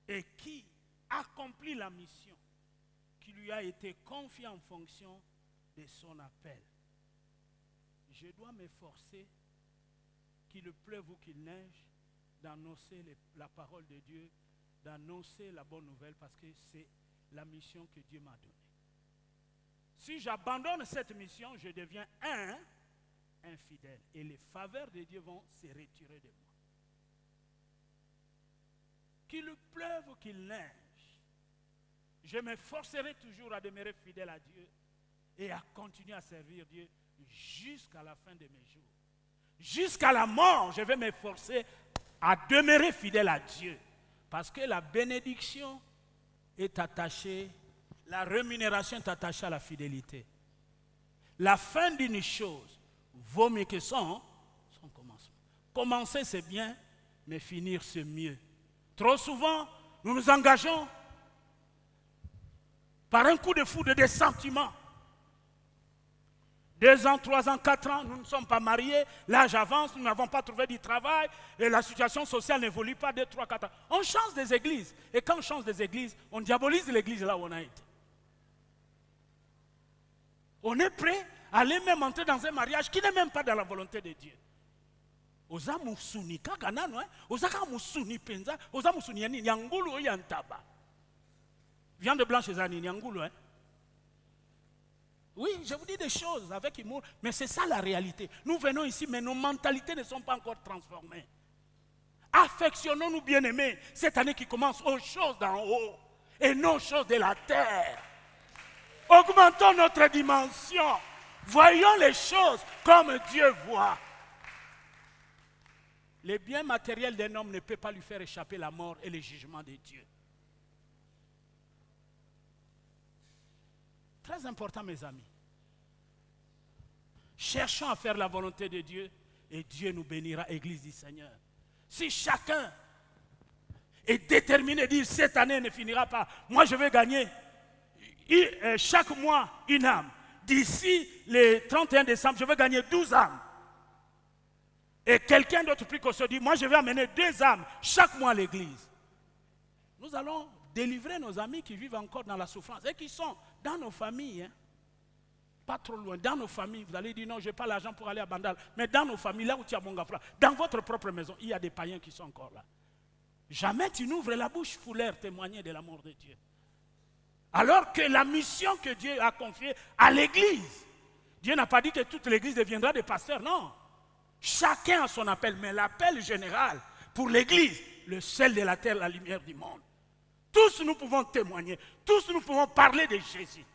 et qui accomplit la mission qui lui a été confiée en fonction de son appel. Je dois m'efforcer, qu'il pleuve ou qu'il neige, d'annoncer la parole de Dieu, d'annoncer la bonne nouvelle, parce que c'est la mission que Dieu m'a donnée. Si j'abandonne cette mission, je deviens infidèle. Et les faveurs de Dieu vont se retirer de moi. Qu'il pleuve ou qu'il neige, je m'efforcerai toujours à demeurer fidèle à Dieu et à continuer à servir Dieu jusqu'à la fin de mes jours. Jusqu'à la mort, je vais m'efforcer à demeurer fidèle à Dieu. Parce que la bénédiction est attachée, la rémunération est attachée à la fidélité. La fin d'une chose vaut mieux que son commencement. Commencer c'est bien, mais finir c'est mieux. Trop souvent, nous nous engageons par un coup de foudre des sentiments. 2 ans, 3 ans, 4 ans, nous ne sommes pas mariés, l'âge avance, nous n'avons pas trouvé du travail, et la situation sociale n'évolue pas 2, 3, 4 ans. On change des églises, et quand on change des églises, on diabolise l'église là où on a été. On est prêt à aller même entrer dans un mariage qui n'est même pas dans la volonté de Dieu. Oza musuni kaka no oza ka musuni penza oza musuni yani nyangulu oyantaba. Viande blanche ezani nyangulu Oui, je vous dis des choses avec humour, mais c'est ça la réalité. Nous venons ici, mais nos mentalités ne sont pas encore transformées. Affectionnons-nous, bien-aimés, cette année qui commence aux choses d'en haut et non aux choses de la terre. Augmentons notre dimension. Voyons les choses comme Dieu voit. Les biens matériels d'un homme ne peuvent pas lui faire échapper la mort et le jugement de Dieu. Très important, mes amis. Cherchons à faire la volonté de Dieu et Dieu nous bénira, Église du Seigneur. Si chacun est déterminé à dire cette année ne finira pas, moi je vais gagner chaque mois une âme. D'ici le 31 décembre, je vais gagner 12 âmes. Et quelqu'un d'autre plus que ça dit, moi je vais amener 2 âmes chaque mois à l'église. Nous allons délivrer nos amis qui vivent encore dans la souffrance et qui sont dans nos familles. Hein. Pas trop loin, dans nos familles. Vous allez dire non, je n'ai pas l'argent pour aller à Bandal. Mais dans nos familles, là où tu as mon gafra, dans votre propre maison, il y a des païens qui sont encore là. Jamais tu n'ouvres la bouche pour leur témoigner de l'amour de Dieu. Alors que la mission que Dieu a confiée à l'église, Dieu n'a pas dit que toute l'église deviendra des pasteurs, non. Chacun a son appel, mais l'appel général pour l'église, le sel de la terre, la lumière du monde. Tous nous pouvons témoigner, tous nous pouvons parler de Jésus.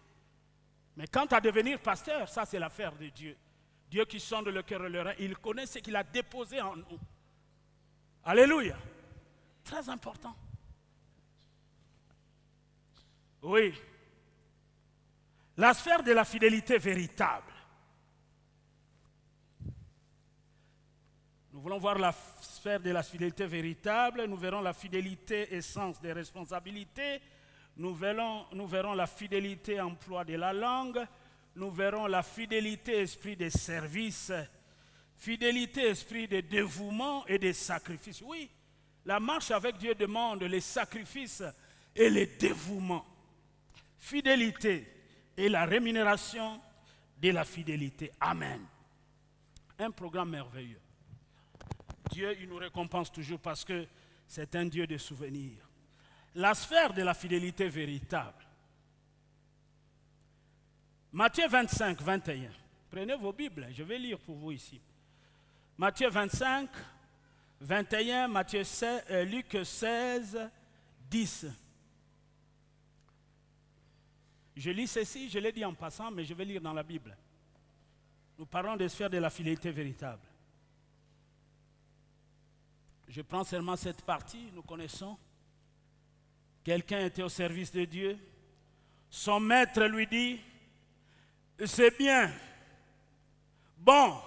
Mais quant à devenir pasteur, ça c'est l'affaire de Dieu. Dieu qui sonde le cœur et le rein, il connaît ce qu'il a déposé en nous. Alléluia. Très important. Oui. La sphère de la fidélité véritable. Nous voulons voir la sphère de la fidélité véritable. Nous verrons la fidélité essence des responsabilités. Nous verrons la fidélité emploi de la langue. Nous verrons la fidélité esprit de service. Fidélité esprit de dévouement et de sacrifice. Oui, la marche avec Dieu demande les sacrifices et les dévouements. Fidélité et la rémunération de la fidélité. Amen. Un programme merveilleux. Dieu, il nous récompense toujours parce que c'est un Dieu de souvenirs. La sphère de la fidélité véritable. Matthieu 25, 21. Prenez vos Bibles, je vais lire pour vous ici. Matthieu 25, 21, Luc 16, 10. Je lis ceci, je l'ai dit en passant, mais je vais lire dans la Bible. Nous parlons des sphères de la fidélité véritable. Je prends seulement cette partie, nous connaissons. Quelqu'un était au service de Dieu. Son maître lui dit, c'est bien, bon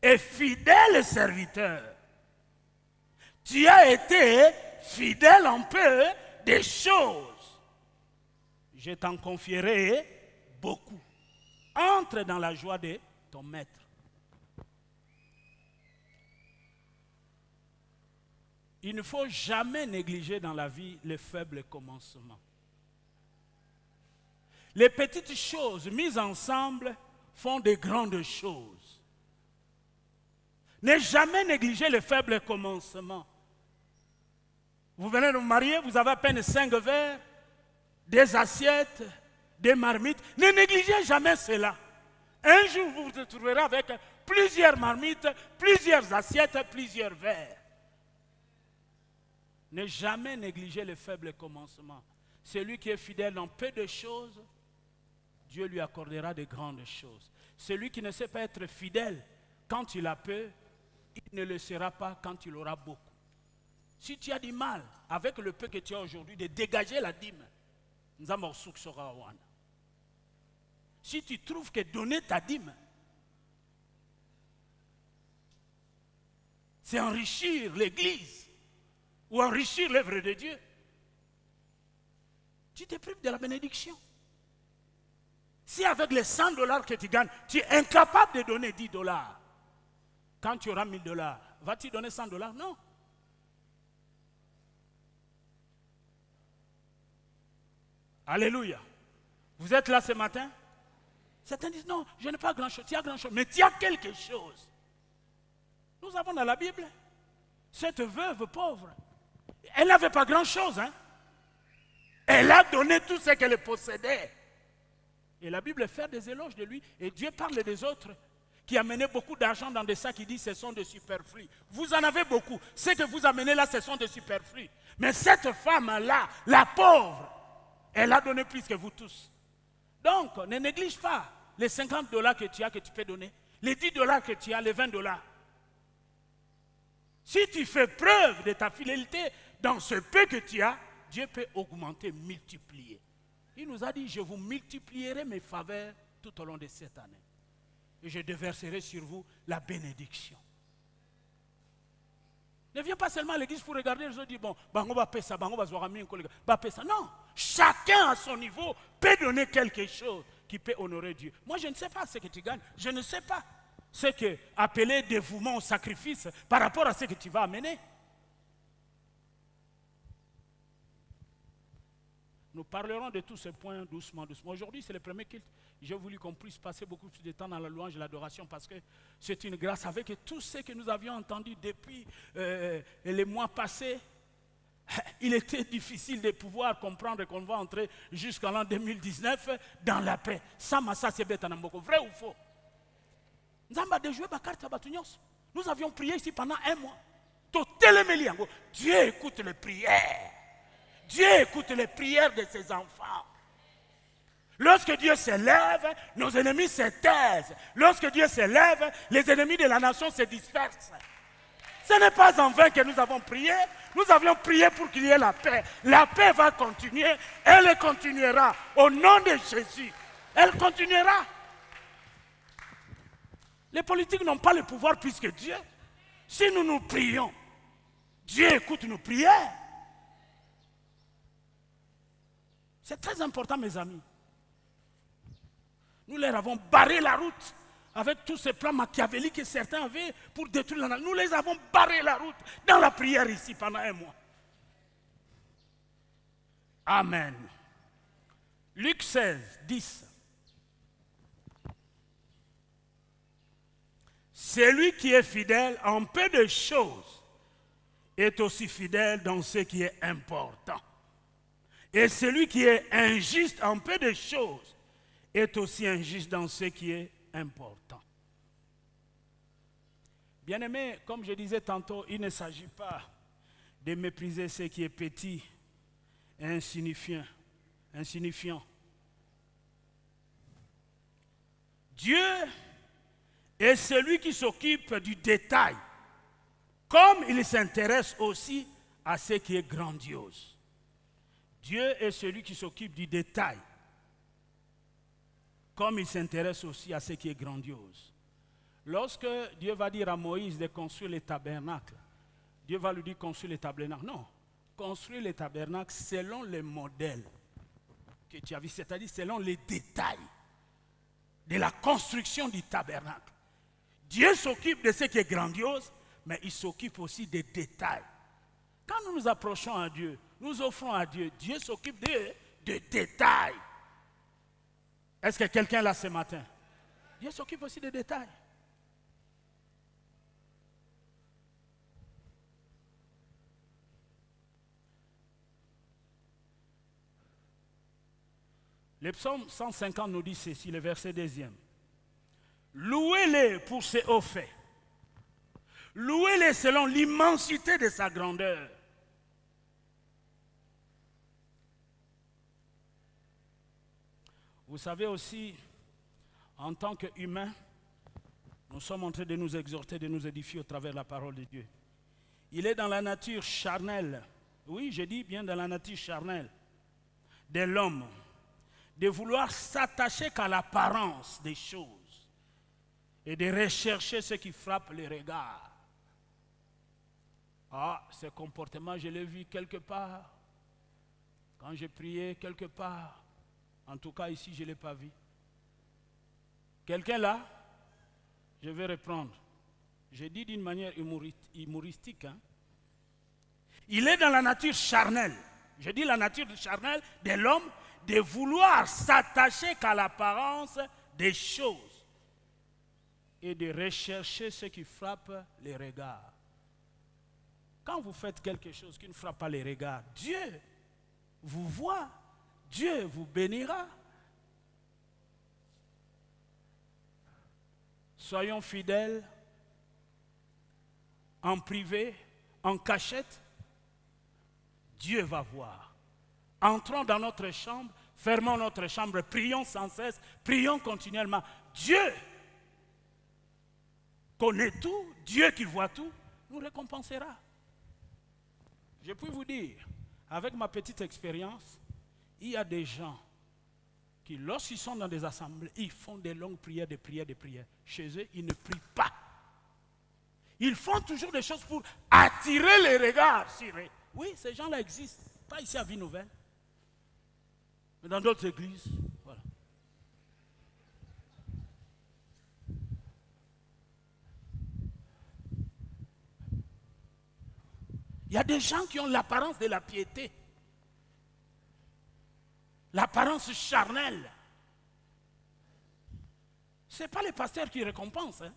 et fidèle serviteur. Tu as été fidèle en peu des choses. Je t'en confierai beaucoup. Entre dans la joie de ton maître. Il ne faut jamais négliger dans la vie les faibles commencements. Les petites choses mises ensemble font de grandes choses. Ne jamais négliger les faibles commencements. Vous venez de vous marier, vous avez à peine 5 verres, des assiettes, des marmites. Ne négligez jamais cela. Un jour, vous vous retrouverez avec plusieurs marmites, plusieurs assiettes, plusieurs verres. Ne jamais négliger les faibles commencements. Celui qui est fidèle dans peu de choses, Dieu lui accordera de grandes choses. Celui qui ne sait pas être fidèle quand il a peu, il ne le sera pas quand il aura beaucoup. Si tu as du mal avec le peu que tu as aujourd'hui de dégager la dîme, si tu trouves que donner ta dîme, c'est enrichir l'église ou enrichir l'œuvre de Dieu, tu te prives de la bénédiction. Si avec les $100 que tu gagnes, tu es incapable de donner $10, quand tu auras $1000, vas-tu donner $100? Non. Alléluia. Vous êtes là ce matin? Certains disent non, je n'ai pas grand-chose. Tu as grand-chose, mais tu as quelque chose. Nous avons dans la Bible cette veuve pauvre. Elle n'avait pas grand-chose. Hein? Elle a donné tout ce qu'elle possédait. Et la Bible fait des éloges de lui. Et Dieu parle des autres qui amenaient beaucoup d'argent dans des sacs qui disent ce sont des superflus. Vous en avez beaucoup. Ce que vous amenez là, ce sont des superflus. Mais cette femme-là, la pauvre, elle a donné plus que vous tous. Donc, ne néglige pas les $50 que tu as, que tu peux donner. Les $10 que tu as, les $20. Si tu fais preuve de ta fidélité dans ce peu que tu as, Dieu peut augmenter, multiplier. Il nous a dit, je vous multiplierai mes faveurs tout au long de cette année. Et je déverserai sur vous la bénédiction. Ne viens pas seulement à l'église pour regarder les autres dire, bon, on va payer ça, on va se voir un collègue, on va payer ça. Non, chacun à son niveau peut donner quelque chose qui peut honorer Dieu. Moi, je ne sais pas ce que tu gagnes, je ne sais pas ce que appeler dévouement au sacrifice par rapport à ce que tu vas amener. Nous parlerons de tous ces points doucement, doucement. Aujourd'hui, c'est le premier culte. J'ai voulu qu'on puisse passer beaucoup plus de temps dans la louange et l'adoration parce que c'est une grâce. Avec tout ce que nous avions entendu depuis les mois passés, il était difficile de pouvoir comprendre qu'on va entrer jusqu'en l'an 2019 dans la paix. Ça, c'est bête en Mboko. Vrai ou faux? Nous avions prié ici pendant 1 mois. Dieu écoute les prières. Dieu écoute les prières de ses enfants. Lorsque Dieu s'élève, nos ennemis se taisent. Lorsque Dieu s'élève, les ennemis de la nation se dispersent. Ce n'est pas en vain que nous avons prié. Nous avions prié pour qu'il y ait la paix. La paix va continuer. Elle continuera. Au nom de Jésus. Elle continuera. Les politiques n'ont pas le pouvoir plus que Dieu. Si nous nous prions, Dieu écoute nos prières. C'est très important, mes amis. Nous leur avons barré la route avec tous ces plans machiavéliques que certains avaient pour détruire la nation. Nous les avons barré la route dans la prière ici pendant 1 mois. Amen. Luc 16, 10. Celui qui est fidèle en peu de choses est aussi fidèle dans ce qui est important. Et celui qui est injuste en peu de choses est aussi injuste dans ce qui est important. Bien-aimés, comme je disais tantôt, il ne s'agit pas de mépriser ce qui est petit et insignifiant. Dieu est celui qui s'occupe du détail, comme il s'intéresse aussi à ce qui est grandiose. Dieu est celui qui s'occupe du détail, comme il s'intéresse aussi à ce qui est grandiose. Lorsque Dieu va dire à Moïse de construire les tabernacles, Dieu va lui dire construire les tabernacles. Non, construire les tabernacles selon les modèles que tu as vus, c'est-à-dire selon les détails de la construction du tabernacle. Dieu s'occupe de ce qui est grandiose, mais il s'occupe aussi des détails. Quand nous nous approchons à Dieu, nous offrons à Dieu, Dieu s'occupe des détails. Est-ce que quelqu'un là ce matin? Dieu s'occupe aussi des détails. Le psaume 150 nous dit ceci, le verset 2e. Louez-les pour ses hauts faits. Louez-les selon l'immensité de sa grandeur. Vous savez aussi, en tant qu'humains, nous sommes en train de nous exhorter, de nous édifier au travers de la parole de Dieu. Il est dans la nature charnelle, oui, je dis bien dans la nature charnelle de l'homme, de vouloir s'attacher qu'à l'apparence des choses et de rechercher ce qui frappe les regards. Ah, ce comportement, je l'ai vu quelque part, quand j'ai prié quelque part. En tout cas, ici, je ne l'ai pas vu. Quelqu'un là? Je vais reprendre. Je dis d'une manière humoristique. Hein? Il est dans la nature charnelle. Je dis la nature charnelle de l'homme de vouloir s'attacher qu'à l'apparence des choses et de rechercher ce qui frappe les regards. Quand vous faites quelque chose qui ne frappe pas les regards, Dieu vous voit. Dieu vous bénira. Soyons fidèles en privé, en cachette. Dieu va voir. Entrons dans notre chambre, fermons notre chambre, prions sans cesse, prions continuellement. Dieu connaît tout, Dieu qui voit tout, nous récompensera. Je puis vous dire, avec ma petite expérience, il y a des gens qui, lorsqu'ils sont dans des assemblées, ils font des longues prières, des prières, des prières. Chez eux, ils ne prient pas. Ils font toujours des choses pour attirer les regards sur eux. Oui, ces gens-là existent. Pas ici à Vie Nouvelle, mais dans d'autres églises. Voilà. Il y a des gens qui ont l'apparence de la piété. l'apparence charnelle. Ce n'est pas le pasteur qui récompense. Hein.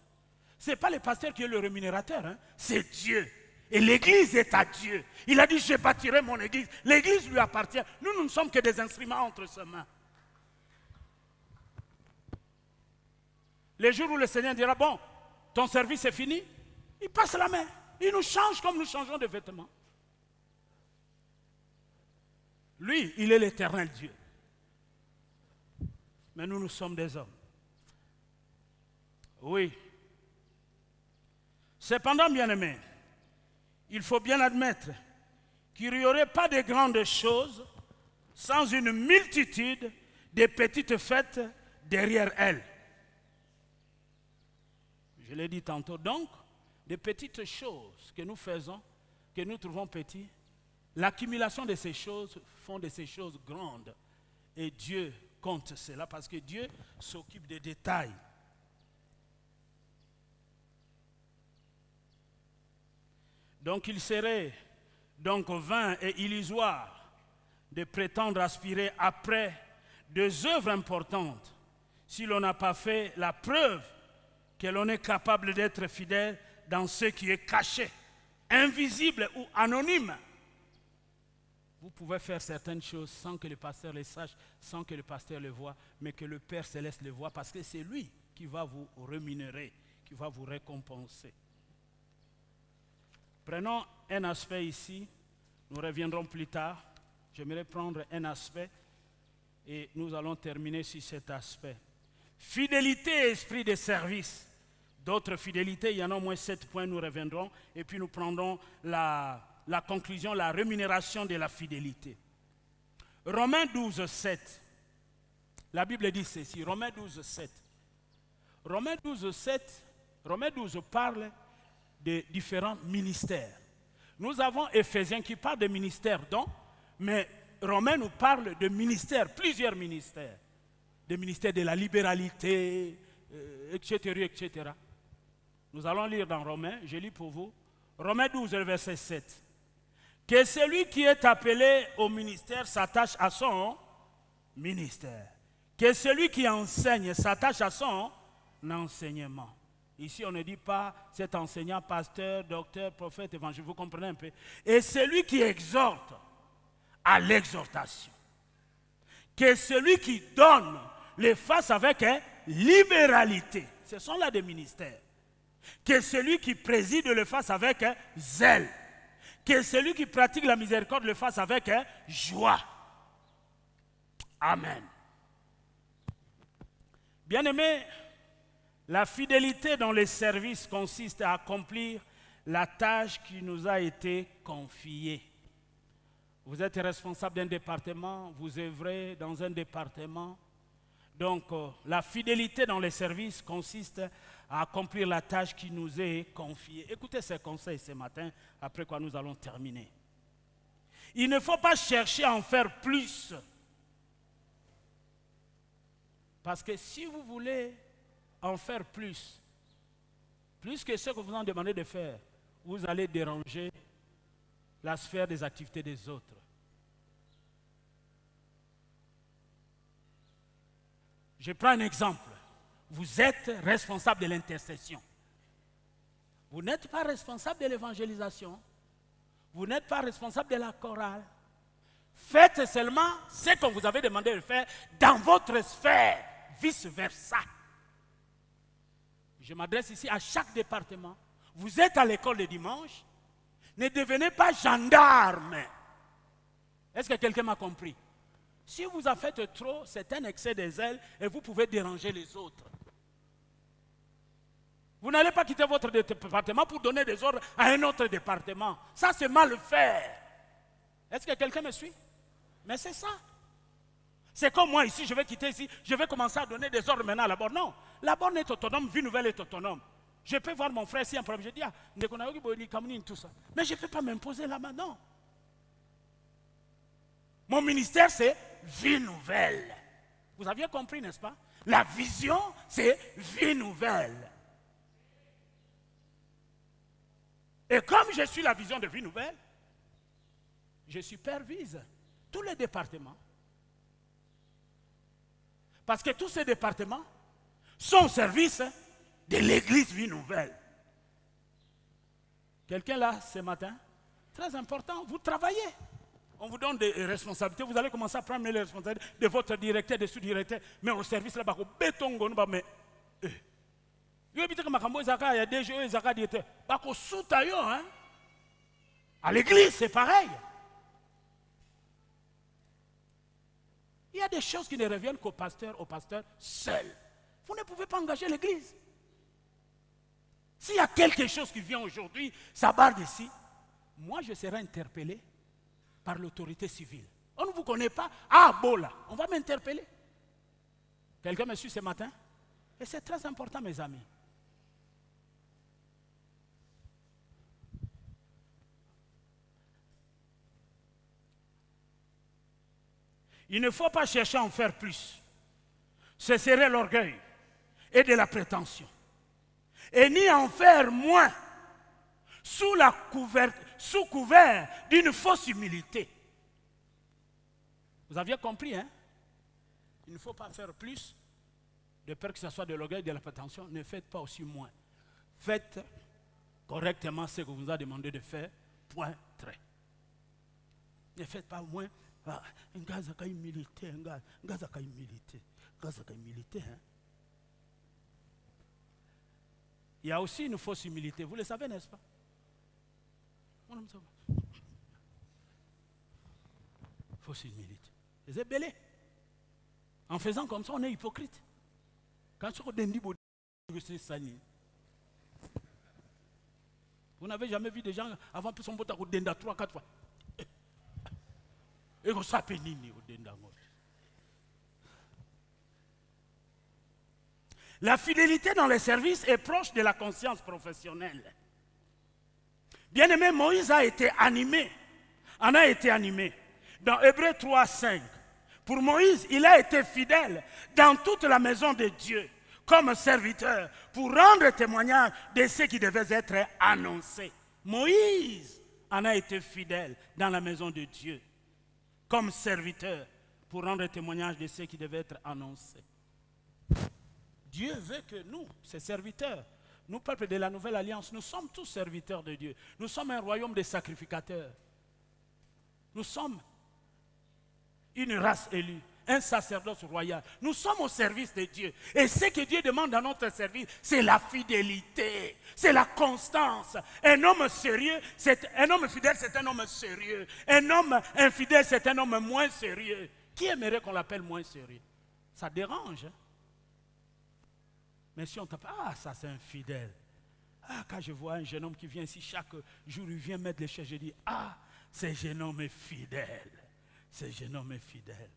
Ce n'est pas le pasteur qui est le rémunérateur. Hein. C'est Dieu. Et l'église est à Dieu. Il a dit, je bâtirai mon église. L'église lui appartient. Nous ne sommes que des instruments entre ses mains. Les jours où le Seigneur dira, bon, ton service est fini, il passe la main. Il nous change comme nous changeons de vêtements. Lui, il est l'éternel Dieu. Mais nous sommes des hommes. Oui. Cependant, bien-aimés, il faut bien admettre qu'il n'y aurait pas de grandes choses sans une multitude de petites fêtes derrière elles. Je l'ai dit tantôt. Donc, des petites choses que nous faisons, que nous trouvons petites, l'accumulation de ces choses font de ces choses grandes. Et Dieu compte cela parce que Dieu s'occupe des détails. Donc il serait donc vain et illusoire de prétendre aspirer après des œuvres importantes si l'on n'a pas fait la preuve que l'on est capable d'être fidèle dans ce qui est caché, invisible ou anonyme. Vous pouvez faire certaines choses sans que le pasteur les sache, sans que le pasteur les voie, mais que le Père Céleste les voie, parce que c'est lui qui va vous rémunérer, qui va vous récompenser. Prenons un aspect ici, nous reviendrons plus tard. J'aimerais prendre un aspect et nous allons terminer sur cet aspect. Fidélité et esprit de service. D'autres fidélités, il y en a au moins 7 points, nous reviendrons et puis nous prendrons la conclusion, la rémunération de la fidélité. Romains 12, 7. La Bible dit ceci, Romains 12, 7. Romains 12, 7, Romains 12 parle de différents ministères. Nous avons Éphésiens qui parle de ministères, donc, mais Romains nous parle de ministères, plusieurs ministères. Des ministères de la libéralité, etc., etc. Nous allons lire dans Romains, je lis pour vous, Romains 12, verset 7. Que celui qui est appelé au ministère s'attache à son ministère. Que celui qui enseigne s'attache à son enseignement. Ici, on ne dit pas cet enseignant, pasteur, docteur, prophète, évangile, vous comprenez un peu. Et celui qui exhorte à l'exhortation. Que celui qui donne le fasse avec libéralité. Ce sont là des ministères. Que celui qui préside le fasse avec zèle. Que celui qui pratique la miséricorde le fasse avec joie. Amen. Bien-aimés, la fidélité dans les services consiste à accomplir la tâche qui nous a été confiée. Vous êtes responsable d'un département, vous œuvrez dans un département. Donc, la fidélité dans les services consiste à accomplir la tâche qui nous est confiée. Écoutez ces conseils ce matin, après quoi nous allons terminer. Il ne faut pas chercher à en faire plus. Parce que si vous voulez en faire plus que ce que vous en demandez de faire, vous allez déranger la sphère des activités des autres. Je prends un exemple. Vous êtes responsable de l'intercession. Vous n'êtes pas responsable de l'évangélisation. Vous n'êtes pas responsable de la chorale. Faites seulement ce qu'on vous avait demandé de faire dans votre sphère, vice-versa. Je m'adresse ici à chaque département. Vous êtes à l'école le dimanche. Ne devenez pas gendarme. Est-ce que quelqu'un m'a compris? Si vous en faites trop, c'est un excès de zèle et vous pouvez déranger les autres. Vous n'allez pas quitter votre département pour donner des ordres à un autre département. Ça, c'est mal faire. Est-ce que quelqu'un me suit? Mais c'est ça. C'est comme moi ici, je vais quitter ici, je vais commencer à donner des ordres maintenant à la borne. Non, la borne est autonome, Vie Nouvelle est autonome. Je peux voir mon frère s'il y a un problème. Je dis, tout ça. Mais je ne peux pas m'imposer là maintenant. Mon ministère, c'est Vie Nouvelle. Vous aviez compris, n'est-ce pas? La vision, c'est Vie Nouvelle. Et comme je suis la vision de Vie Nouvelle, je supervise tous les départements. Parce que tous ces départements sont au service de l'église Vie Nouvelle. Quelqu'un là, ce matin, très important, vous travaillez. On vous donne des responsabilités, vous allez commencer à prendre les responsabilités de votre directeur, des sous-directeurs, mais au service là-bas, au béton, mais... Il y a des gens qui sont à l'église, c'est pareil. Il y a des choses qui ne reviennent qu'au pasteur seul. Vous ne pouvez pas engager l'église. S'il y a quelque chose qui vient aujourd'hui, ça barre d'ici, moi je serai interpellé par l'autorité civile. On ne vous connaît pas, là, on va m'interpeller. Quelqu'un me suit ce matin? Et c'est très important, mes amis. Il ne faut pas chercher à en faire plus. Ce serait l'orgueil et de la prétention. Et ni en faire moins sous couvert d'une fausse humilité. Vous aviez compris, hein? Il ne faut pas faire plus, de peur que ce soit de l'orgueil et de la prétention. Ne faites pas aussi moins. Faites correctement ce que vous a demandé de faire, point, trait. Ne faites pas moins. Un gaz à humilité, un gaz à humilité, hein? Il y a aussi une fausse humilité, vous le savez, n'est-ce pas? Fausse humilité. Vous êtes belé. En faisant comme ça, on est hypocrite. Quand tu vous n'avez jamais vu des gens avant que son bota au denda 3-4 fois. Et on s'appelle Nini au denda. La fidélité dans les services est proche de la conscience professionnelle. Bien-aimé, Moïse a été animé. En a été animé. Dans Hébreux 3:5. Pour Moïse, il a été fidèle dans toute la maison de Dieu, comme serviteur, pour rendre témoignage de ce qui devait être annoncé. Moïse en a été fidèle dans la maison de Dieu, comme serviteur, pour rendre témoignage de ce qui devait être annoncé. Dieu veut que nous, ses serviteurs, nous, peuple de la Nouvelle Alliance, nous sommes tous serviteurs de Dieu. Nous sommes un royaume de sacrificateurs. Nous sommes une race élue, un sacerdoce royal. Nous sommes au service de Dieu. Et ce que Dieu demande dans notre service, c'est la fidélité, c'est la constance. Un homme sérieux, un homme fidèle, c'est un homme sérieux. Un homme infidèle, c'est un homme moins sérieux. Qui aimerait qu'on l'appelle moins sérieux? Ça dérange, hein? Mais si on t'appelle, ça c'est infidèle. Quand je vois un jeune homme qui vient ici chaque jour, il vient mettre les chaises, je dis, ce jeune homme est fidèle. Ce jeune homme est fidèle.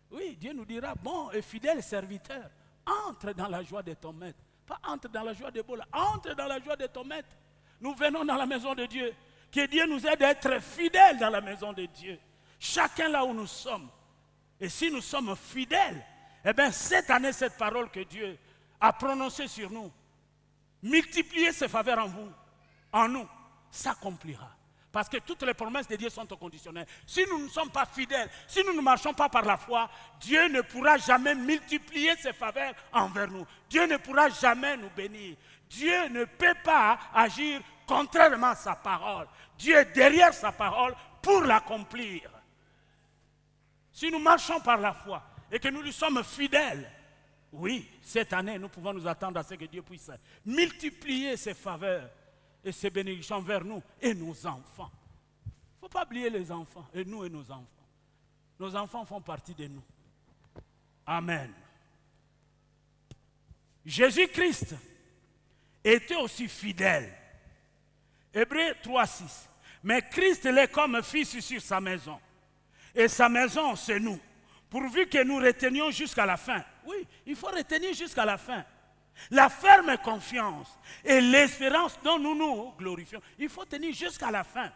Oui, Dieu nous dira, bon et fidèle serviteur, entre dans la joie de ton maître. Pas entre dans la joie de Bola, entre dans la joie de ton maître. Nous venons dans la maison de Dieu. Que Dieu nous aide à être fidèles dans la maison de Dieu. Chacun là où nous sommes. Et si nous sommes fidèles, eh bien cette année, cette parole que Dieu a prononcée sur nous, multiplier ses faveurs en vous, en nous, s'accomplira. Parce que toutes les promesses de Dieu sont au conditionnel. Si nous ne sommes pas fidèles, si nous ne marchons pas par la foi, Dieu ne pourra jamais multiplier ses faveurs envers nous. Dieu ne pourra jamais nous bénir. Dieu ne peut pas agir contrairement à sa parole. Dieu est derrière sa parole pour l'accomplir. Si nous marchons par la foi et que nous lui sommes fidèles, oui, cette année, nous pouvons nous attendre à ce que Dieu puisse multiplier ses faveurs et ses bénédictions vers nous et nos enfants. Il ne faut pas oublier les enfants, et nous et nos enfants. Nos enfants font partie de nous. Amen. Jésus-Christ était aussi fidèle. Hébreux 3:6. Mais Christ l'est comme fils sur sa maison. Et sa maison, c'est nous. Pourvu que nous retenions jusqu'à la fin. Oui, il faut retenir jusqu'à la fin. La ferme confiance et l'espérance dont nous nous glorifions, il faut tenir jusqu'à la fin.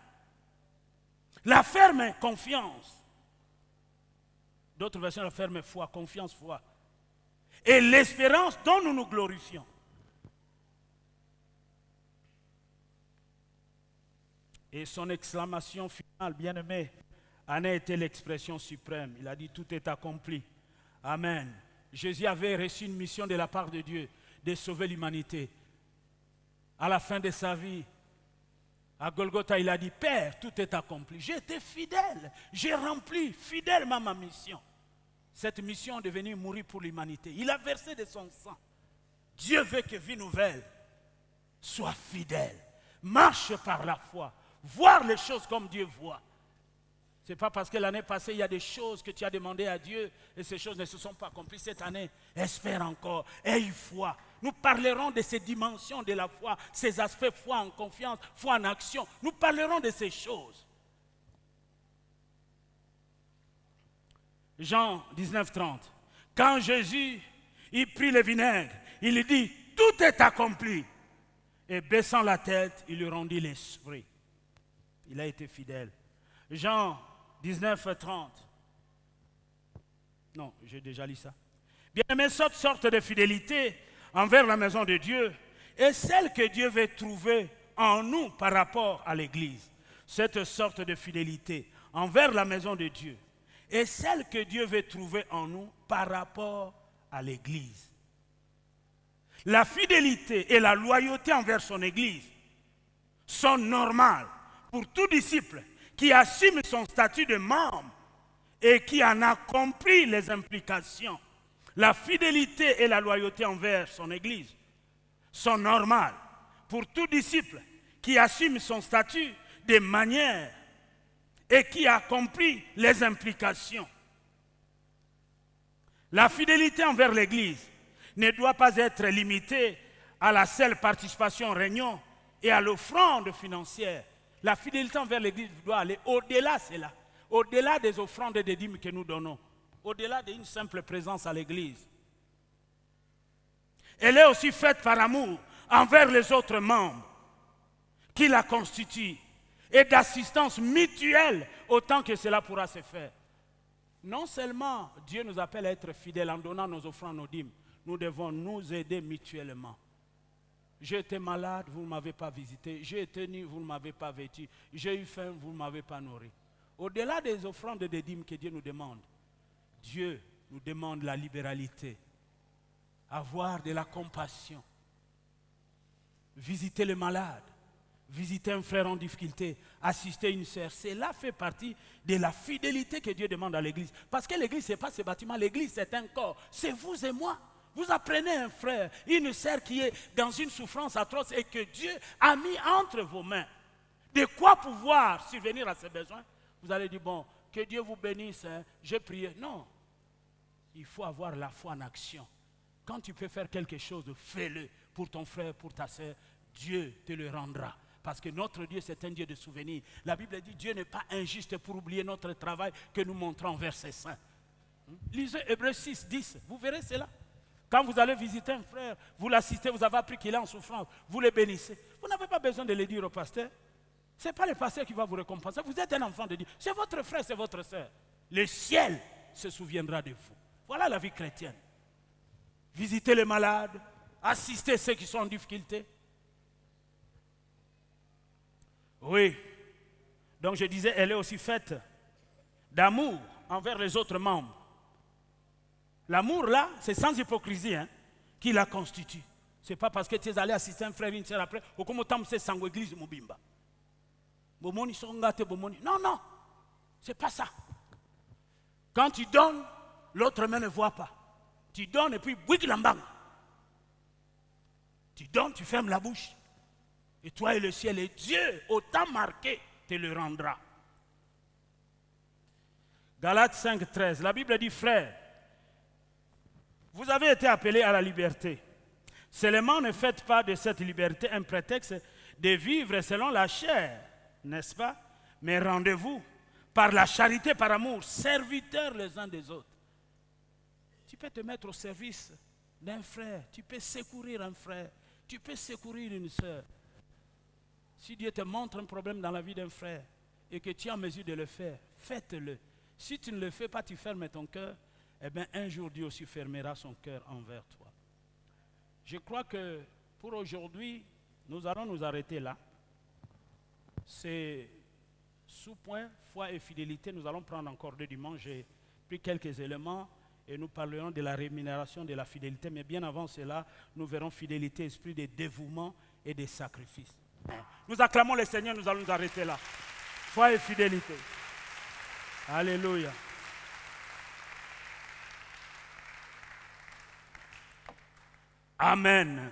La ferme confiance. D'autres versions, la ferme foi, confiance, foi. Et l'espérance dont nous nous glorifions. Et son exclamation finale, bien-aimé, en a été l'expression suprême. Il a dit, tout est accompli. Amen. Jésus avait reçu une mission de la part de Dieu, de sauver l'humanité. À la fin de sa vie, à Golgotha, il a dit, Père, tout est accompli. J'ai été fidèle, j'ai rempli fidèlement ma mission. Cette mission est venue mourir pour l'humanité. Il a versé de son sang. Dieu veut que Vie Nouvelle soit fidèle, marche par la foi, voir les choses comme Dieu voit. Ce n'est pas parce que l'année passée, il y a des choses que tu as demandées à Dieu et ces choses ne se sont pas accomplies cette année. Espère encore, aie foi. Nous parlerons de ces dimensions de la foi, ces aspects foi en confiance, foi en action. Nous parlerons de ces choses. Jean 19, 30. Quand Jésus, il prit le vinaigre, il lui dit, tout est accompli. Et baissant la tête, il lui rendit l'esprit. Il a été fidèle. Jean 19, 30. Non, j'ai déjà lu ça. Bien-aimés, cette sorte de fidélité envers la maison de Dieu est celle que Dieu veut trouver en nous par rapport à l'Église. Cette sorte de fidélité envers la maison de Dieu est celle que Dieu veut trouver en nous par rapport à l'Église. La fidélité et la loyauté envers son Église sont normales pour tout disciple qui assume son statut de membre et qui en a compris les implications. La fidélité et la loyauté envers son Église sont normales pour tout disciple qui assume son statut de manière et qui a compris les implications. La fidélité envers l'Église ne doit pas être limitée à la seule participation aux réunions et à l'offrande financière. La fidélité envers l'Église doit aller au-delà de cela, au-delà des offrandes et des dîmes que nous donnons, au-delà d'une simple présence à l'Église. Elle est aussi faite par amour envers les autres membres qui la constituent et d'assistance mutuelle autant que cela pourra se faire. Non seulement Dieu nous appelle à être fidèles en donnant nos offrandes, nos dîmes, nous devons nous aider mutuellement. J'ai été malade, vous ne m'avez pas visité. J'ai été nu, vous ne m'avez pas vêtu. J'ai eu faim, vous ne m'avez pas nourri. Au-delà des offrandes et des dîmes que Dieu nous demande, Dieu nous demande la libéralité, avoir de la compassion, visiter les malades, visiter un frère en difficulté, assister une sœur. Cela fait partie de la fidélité que Dieu demande à l'Église. Parce que l'Église, ce n'est pas ce bâtiment, l'Église, c'est un corps. C'est vous et moi. Vous apprenez un frère, une sœur qui est dans une souffrance atroce et que Dieu a mis entre vos mains. De quoi pouvoir subvenir à ses besoins? Vous allez dire, bon, que Dieu vous bénisse, hein, j'ai prié. Non, il faut avoir la foi en action. Quand tu peux faire quelque chose, fais-le pour ton frère, pour ta sœur. Dieu te le rendra. Parce que notre Dieu, c'est un Dieu de souvenirs. La Bible dit, Dieu n'est pas injuste pour oublier notre travail que nous montrons envers ses saints. Lisez Hébreux 6, 10, vous verrez cela. Quand vous allez visiter un frère, vous l'assistez, vous avez appris qu'il est en souffrance, vous le bénissez. Vous n'avez pas besoin de le dire au pasteur. Ce n'est pas le pasteur qui va vous récompenser. Vous êtes un enfant de Dieu. C'est votre frère, c'est votre sœur. Le ciel se souviendra de vous. Voilà la vie chrétienne. Visiter les malades, assister ceux qui sont en difficulté. Oui. Donc je disais, elle est aussi faite d'amour envers les autres membres. L'amour là, c'est sans hypocrisie qui la constitue. Ce n'est pas parce que tu es allé assister un frère, une sœur après, ou comme autant c'est sans église mobimba. Non, non, c'est pas ça. Quand tu donnes, l'autre main ne voit pas. Tu donnes et puis bouiklambang. Tu donnes, tu fermes la bouche. Et toi et le ciel et Dieu, autant marqué, te le rendra. Galates 5, 13, la Bible dit, frère, vous avez été appelés à la liberté. Seulement ne faites pas de cette liberté un prétexte de vivre selon la chair, n'est-ce pas? Mais rendez-vous par la charité, par amour, serviteurs les uns des autres. Tu peux te mettre au service d'un frère, tu peux secourir un frère, tu peux secourir une sœur. Si Dieu te montre un problème dans la vie d'un frère et que tu es en mesure de le faire, faites-le. Si tu ne le fais pas, tu fermes ton cœur, eh bien un jour Dieu aussi fermera son cœur envers toi. Je crois que pour aujourd'hui, nous allons nous arrêter là. C'est sous point, foi et fidélité. Nous allons prendre encore 2 dimanches. J'ai pris quelques éléments et nous parlerons de la rémunération de la fidélité. Mais bien avant cela, nous verrons fidélité, esprit de dévouement et de sacrifice. Nous acclamons le Seigneur, nous allons nous arrêter là. Foi et fidélité. Alléluia. Amen.